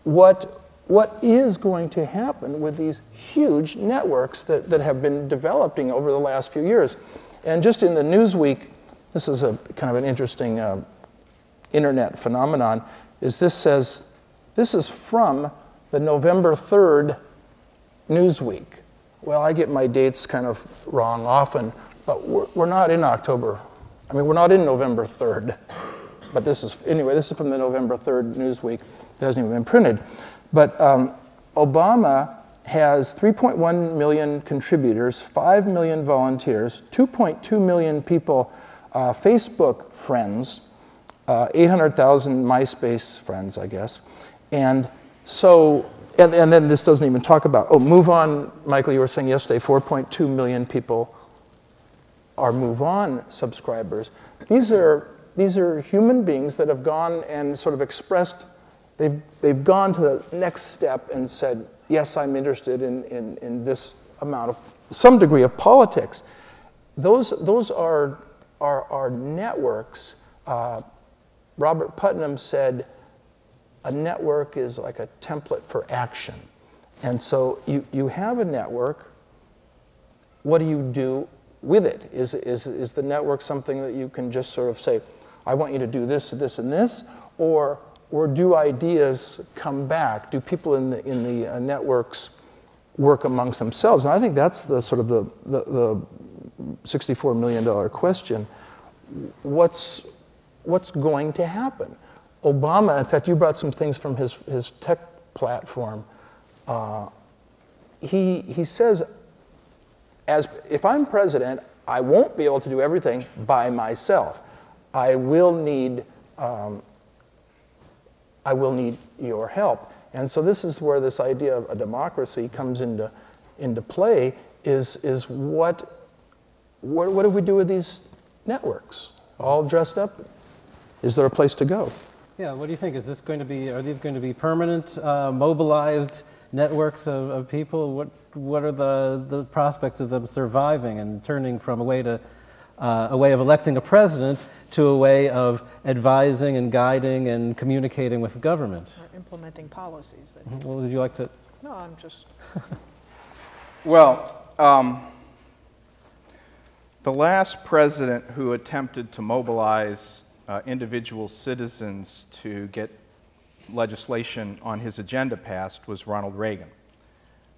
what is going to happen with these huge networks that have been developing over the last few years? And just in the Newsweek, this is a kind of an interesting internet phenomenon, is this is from the November 3rd Newsweek. Well, I get my dates kind of wrong often, but we're not in October. I mean, we're not in November 3rd. But this is from the November 3rd Newsweek. It hasn't even been printed. But Obama has 3.1 million contributors, 5 million volunteers, 2.2 million people, Facebook friends, 800,000 MySpace friends, I guess. And so, and then this doesn't even talk about, Move On, Michael, you were saying yesterday, 4.2 million people are Move On subscribers. These are human beings that have gone and sort of expressed, they've gone to the next step and said, yes, I'm interested in this amount of, some degree of politics. Those are networks. Robert Putnam said, a network is like a template for action. And so you have a network, what do you do with it? Is the network something that you can just sort of say, I want you to do this, this, and this, or do ideas come back? Do people in the networks work amongst themselves? And I think that's the sort of the $64 million question. What's going to happen? Obama, in fact, you brought some things from his tech platform. He says, if I'm president, I won't be able to do everything by myself. I will need your help. And so this is where this idea of a democracy comes into play, is what do we do with these networks? All dressed up? Is there a place to go? Yeah, what do you think? Are these going to be permanent, mobilized networks of people? What are the prospects of them surviving and turning from a way of electing a president to a way of advising and guiding and communicating with the government? Or implementing policies. Well, would you like to? No, I'm just... Well, the last president who attempted to mobilize individual citizens to get legislation on his agenda passed was Ronald Reagan.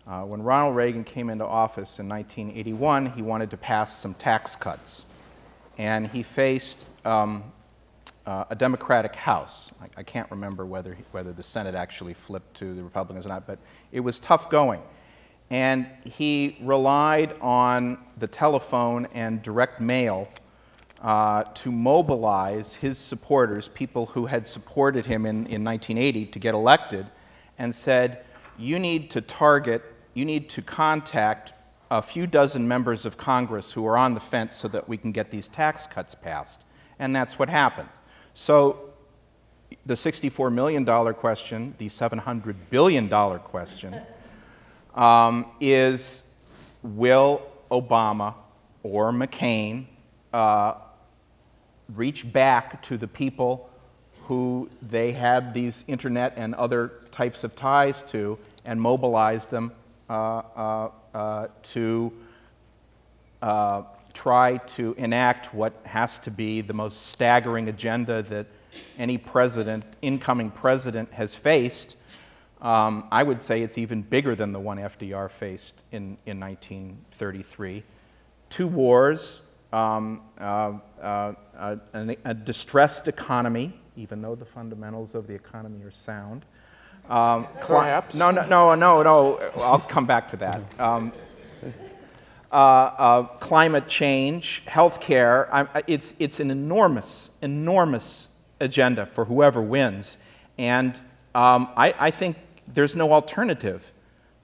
When Ronald Reagan came into office in 1981, he wanted to pass some tax cuts. And he faced a Democratic House. I can't remember whether the Senate actually flipped to the Republicans or not, but it was tough going. And he relied on the telephone and direct mail to mobilize his supporters, people who had supported him in 1980 to get elected, and said, you need to contact a few dozen members of Congress who are on the fence so that we can get these tax cuts passed. And that's what happened. So the $64 million question, the $700 billion question, is will Obama or McCain reach back to the people who they had these internet and other types of ties to and mobilize them to try to enact what has to be the most staggering agenda that any incoming president has faced. I would say it's even bigger than the one FDR faced in 1933. 2 wars, a distressed economy, even though the fundamentals of the economy are sound. Perhaps. No. I'll come back to that. Climate change, healthcare. It's an enormous agenda for whoever wins, and I think there's no alternative.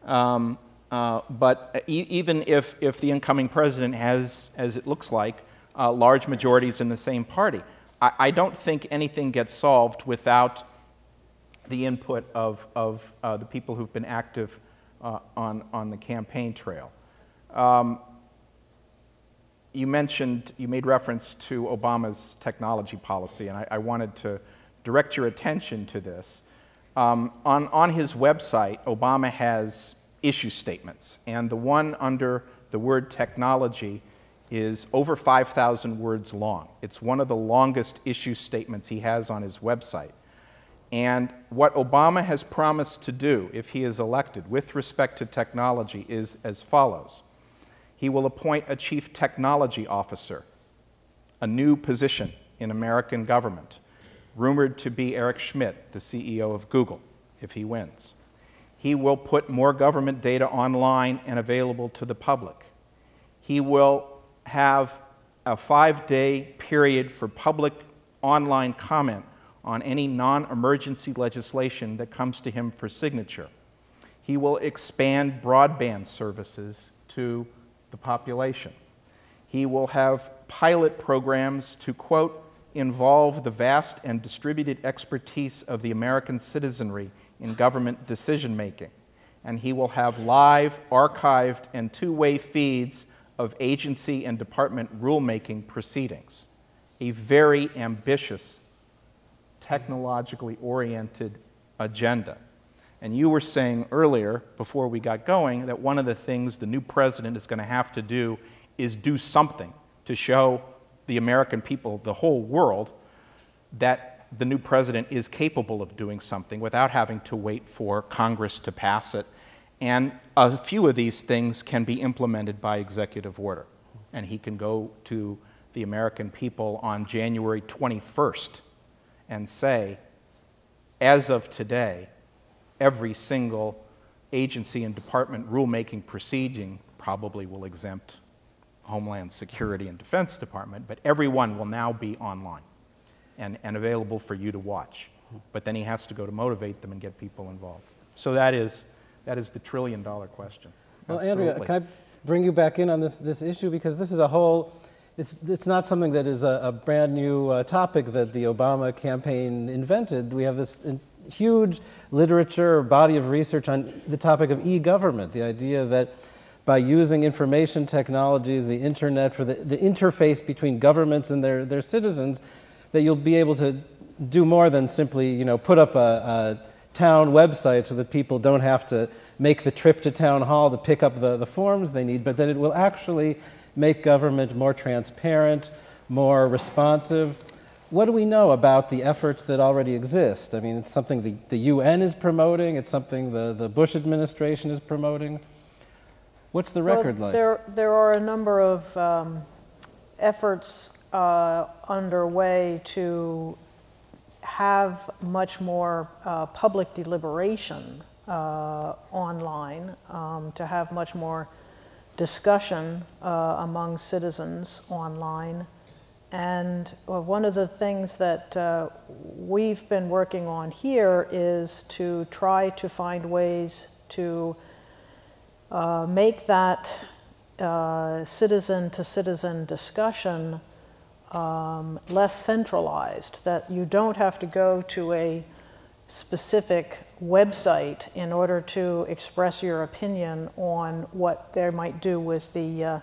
But even if the incoming president has, as it looks like, large majorities in the same party, I don't think anything gets solved without the input of the people who've been active on the campaign trail. You made reference to Obama's technology policy, and I wanted to direct your attention to this. On his website, Obama has issue statements, and the one under the word technology is over 5,000 words long. It's one of the longest issue statements he has on his website. And what Obama has promised to do if he is elected with respect to technology is as follows. He will appoint a chief technology officer, a new position in American government, rumored to be Eric Schmidt, the CEO of Google, if he wins. He will put more government data online and available to the public. He will have a 5-day period for public online comment on any non-emergency legislation that comes to him for signature. He will expand broadband services to the population. He will have pilot programs to, quote, involve the vast and distributed expertise of the American citizenry in government decision-making. And he will have live, archived, and two-way feeds of agency and department rulemaking proceedings. A very ambitious, technologically oriented agenda. And you were saying earlier, before we got going, that one of the things the new president is going to have to do is do something to show the American people, the whole world, that the new president is capable of doing something without having to wait for Congress to pass it. And a few of these things can be implemented by executive order. And he can go to the American people on January 21st and say, as of today, every single agency and department rulemaking proceeding probably will exempt Homeland Security and Defense Department, but everyone will now be online and available for you to watch. But then he has to go to motivate them and get people involved. So that is the trillion-dollar question. Well, Andrea, can I bring you back in on this issue? Because this is a whole, it's not something that is a brand new topic that the Obama campaign invented. We have this huge literature, body of research on the topic of e-government, the idea that by using information technologies, the internet, for the interface between governments and their citizens, that you'll be able to do more than simply, put up a town website so that people don't have to make the trip to town hall to pick up the forms they need, but that it will actually make government more transparent, more responsive. What do we know about the efforts that already exist? I mean, it's something the UN is promoting, it's something the Bush administration is promoting. What's the record like? There are a number of efforts underway to have much more public deliberation online, to have much more discussion among citizens online. And one of the things that we've been working on here is to try to find ways to make that citizen-to-citizen discussion less centralized, that you don't have to go to a specific website in order to express your opinion on what they might do with the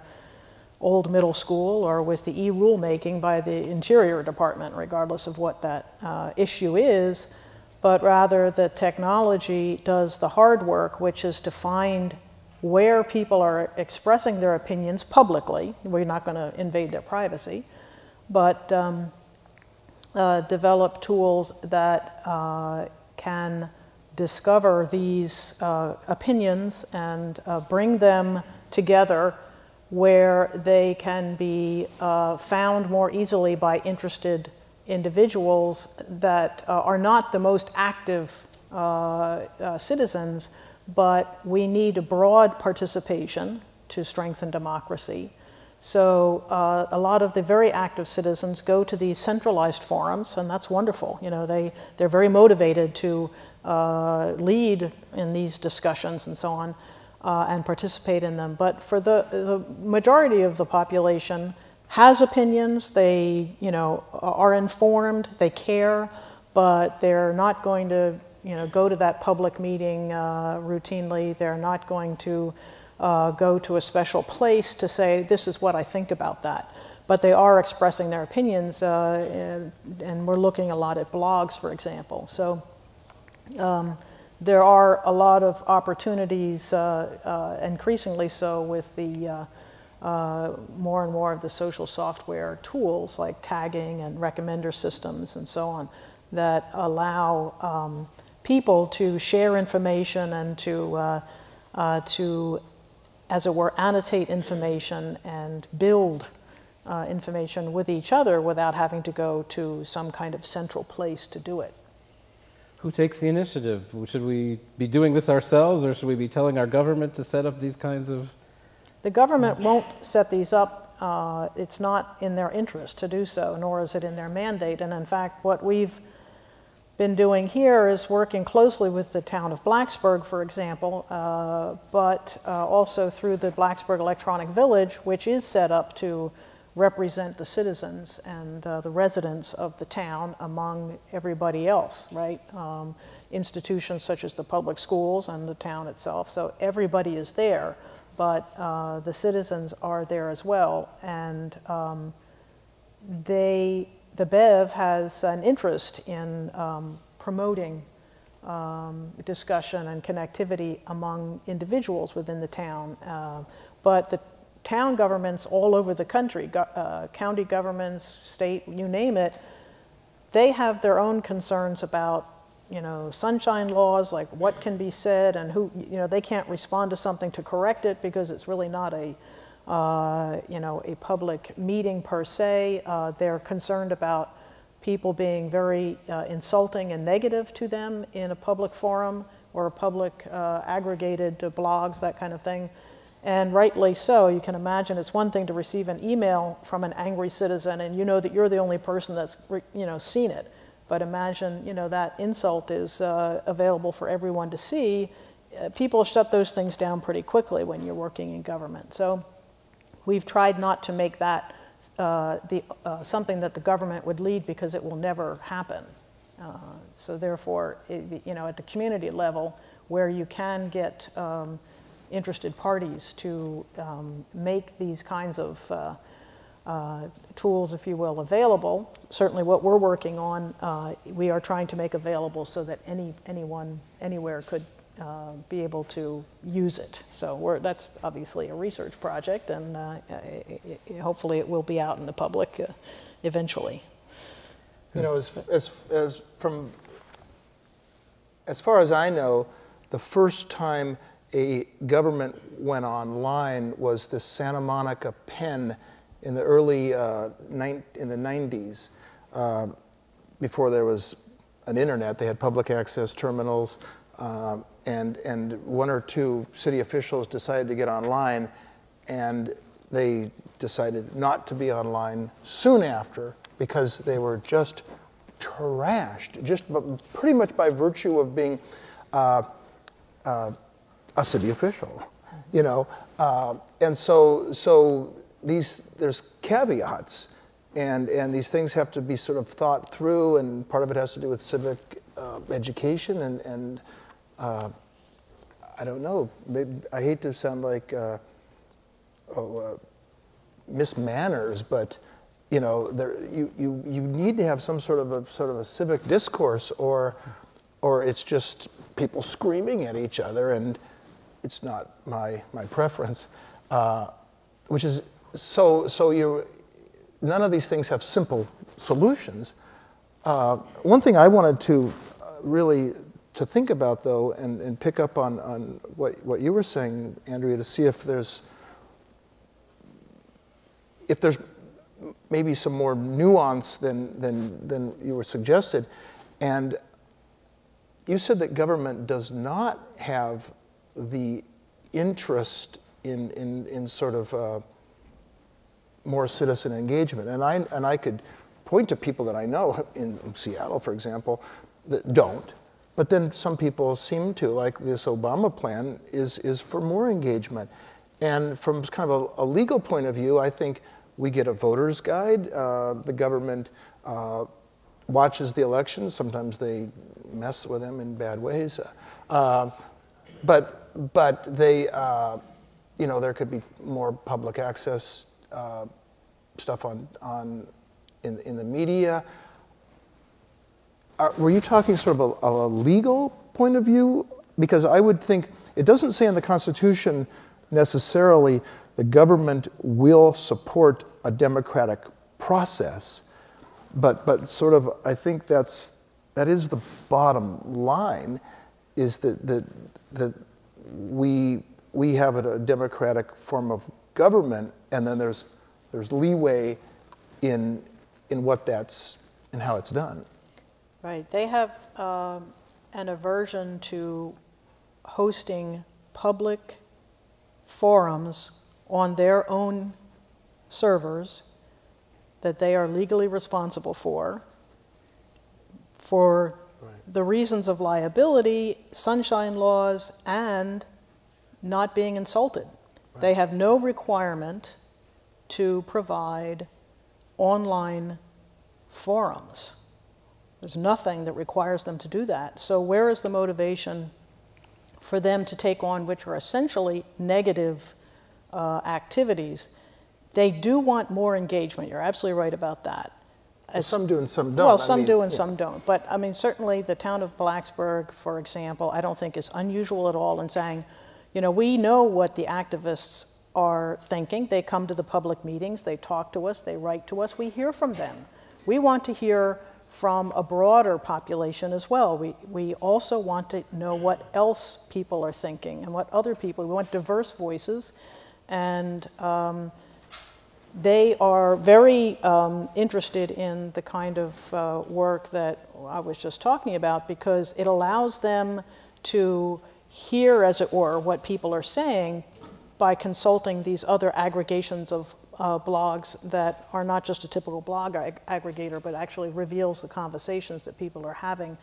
old middle school or with the e-rulemaking by the Interior Department, regardless of what that issue is, but rather the technology does the hard work, which is to find where people are expressing their opinions publicly. We're not going to invade their privacy, but develop tools that can discover these opinions and bring them together where they can be found more easily by interested individuals that are not the most active citizens, but we need a broad participation to strengthen democracy. So a lot of the very active citizens go to these centralized forums, and that's wonderful. You know, they're very motivated to lead in these discussions and so on, and participate in them. But for the majority of the population has opinions, they, you know, are informed, they care, but they're not going to, you know, go to that public meeting routinely. They're not going to go to a special place to say, this is what I think about that. But they are expressing their opinions, and we're looking a lot at blogs, for example. So there are a lot of opportunities, increasingly so with the more and more of the social software tools like tagging and recommender systems and so on that allow people to share information and to, as it were, annotate information and build information with each other without having to go to some kind of central place to do it. Who takes the initiative? Should we be doing this ourselves, or should we be telling our government to set up these kinds of... The government won't set these up. It's not in their interest to do so, nor is it in their mandate. And in fact, what we've been doing here is working closely with the town of Blacksburg, for example, but also through the Blacksburg Electronic Village, which is set up to represent the citizens and the residents of the town among everybody else, right? Institutions such as the public schools and the town itself. So everybody is there, but the citizens are there as well. And the BEV has an interest in promoting discussion and connectivity among individuals within the town. But the town governments all over the country, county governments, state, you name it, they have their own concerns about, you know, sunshine laws, like what can be said and who, you know, they can't respond to something to correct it because it's really not a, you know, a public meeting per se. They're concerned about people being very insulting and negative to them in a public forum or a public aggregated blogs, that kind of thing. And rightly so. You can imagine it's one thing to receive an email from an angry citizen and you know that you're the only person that's, you know, seen it. But imagine, you know, that insult is available for everyone to see. People shut those things down pretty quickly when you're working in government. So we've tried not to make that something that the government would lead because it will never happen. So therefore, you know, at the community level, where you can get interested parties to make these kinds of tools, if you will, available. Certainly what we're working on, we are trying to make available so that anyone, anywhere could be able to use it. So that's obviously a research project, and hopefully it will be out in the public eventually. You know, as far as I know, the first time a government went online was the Santa Monica Pen in the early in the 90s. Before there was an internet, they had public access terminals, and one or two city officials decided to get online, and they decided not to be online soon after because they were just trashed, just pretty much by virtue of being a city official, you know, and so there's caveats, and these things have to be sort of thought through, and part of it has to do with civic education, and I don't know, maybe, I hate to sound like Miss Manners, but you know, you need to have some sort of a civic discourse, or it's just people screaming at each other, and it's not my preference, which is none of these things have simple solutions. One thing I wanted to really to think about, though, and pick up on what you were saying, Andrea, to see if there's if there's maybe some more nuance than you were suggested. And you said that government does not have the interest in sort of more citizen engagement. And I could point to people that I know in Seattle, for example, that don't. But then some people seem to, like this Obama plan is for more engagement. And from kind of a legal point of view, I think we get a voter's guide. The government watches the elections. Sometimes they mess with them in bad ways. But they, you know, there could be more public access stuff in the media. Were you talking sort of a legal point of view? Because I would think, it doesn't say in the Constitution necessarily the government will support a democratic process, but sort of I think that is the bottom line, is that we have a democratic form of government, and then there's leeway in what that's and how it's done. Right. They have an aversion to hosting public forums on their own servers that they are legally responsible for right. The reasons of liability, sunshine laws, and not being insulted. Right. They have no requirement to provide online forums. There's nothing that requires them to do that. So where is the motivation for them to take on, which are essentially negative activities? They do want more engagement. You're absolutely right about that. Well, some do and some don't. Well, some do and some don't. But I mean, certainly the town of Blacksburg, for example, I don't think is unusual at all in saying, you know, we know what the activists are thinking. They come to the public meetings, they talk to us, they write to us, we hear from them. We want to hear from a broader population as well. We also want to know what else people are thinking and what other people, we want diverse voices, and they are very interested in the kind of work that I was just talking about, because it allows them to hear, as it were, what people are saying by consulting these other aggregations of blogs that are not just a typical blog aggregator, but actually reveals the conversations that people are having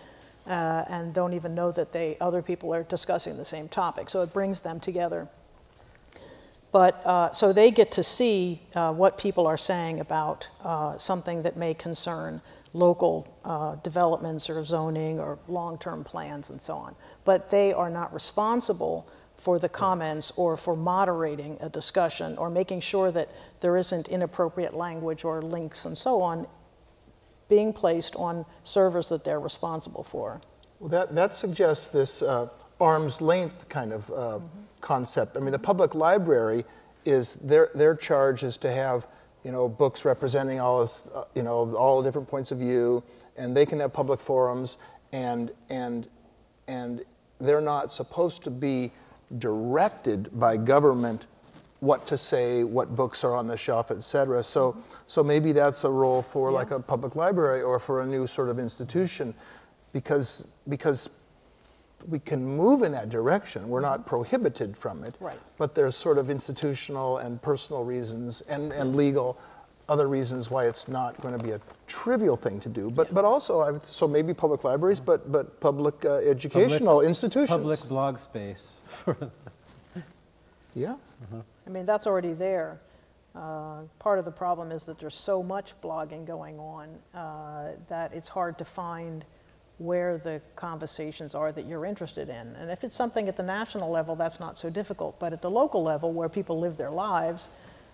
and don't even know that other people are discussing the same topic. So it brings them together. But so they get to see what people are saying about something that may concern local developments or zoning or long-term plans and so on. But they are not responsible for the comments or for moderating a discussion or making sure that there isn't inappropriate language or links and so on being placed on servers that they're responsible for. Well, that suggests this arm's length kind of concept. I mean, the public library is, their charge is to have, you know, books representing all this, you know, all different points of view, and they can have public forums, and they're not supposed to be directed by government what to say, what books are on the shelf, et cetera. So maybe that's a role for like a public library or for a new sort of institution, because we can move in that direction. We're not prohibited from it, right. But there's sort of institutional and personal reasons and legal other reasons why it's not going to be a trivial thing to do. But also, so maybe public libraries, but public educational institutions. Public blog space. Yeah. I mean, that's already there. Part of the problem is that there's so much blogging going on that it's hard to find where the conversations are that you're interested in. And if it's something at the national level, that's not so difficult. But at the local level, where people live their lives,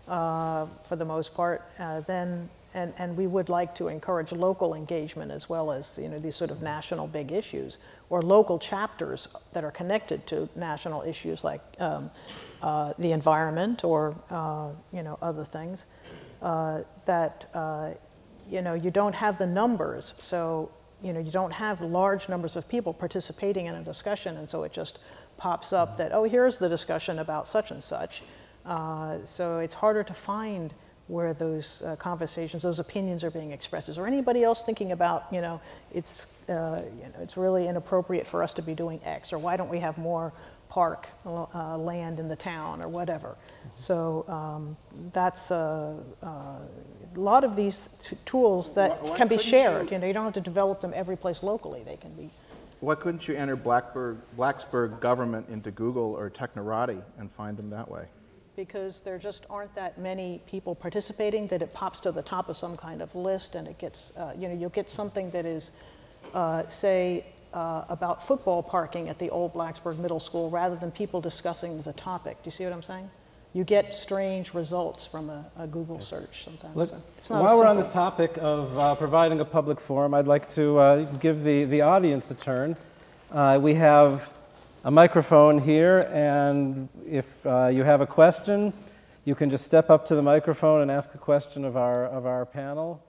for the most part, then, and we would like to encourage local engagement as well as, you know, these sort of national big issues, or local chapters that are connected to national issues like the environment or, you know, other things, that, you know, you don't have the numbers. So, you know, you don't have large numbers of people participating in a discussion, and so it just pops up that, oh, here's the discussion about such and such. So it's harder to find where those conversations, those opinions are being expressed. Is there anybody else thinking about, it's really inappropriate for us to be doing X, or why don't we have more park land in the town, or whatever? So that's a lot of these tools that can be shared. You don't have to develop them every place locally. They can be. Why couldn't you enter Blacksburg government into Google or Technorati and find them that way? Because there just aren't that many people participating that it pops to the top of some kind of list, and it gets, you'll get something that is, say, about football parking at the old Blacksburg Middle School rather than people discussing the topic. Do you see what I'm saying? You get strange results from a Google search sometimes. So while we're on this topic of providing a public forum, I'd like to give the audience a turn. We have a microphone here, and if you have a question, you can just step up to the microphone and ask a question of our panel.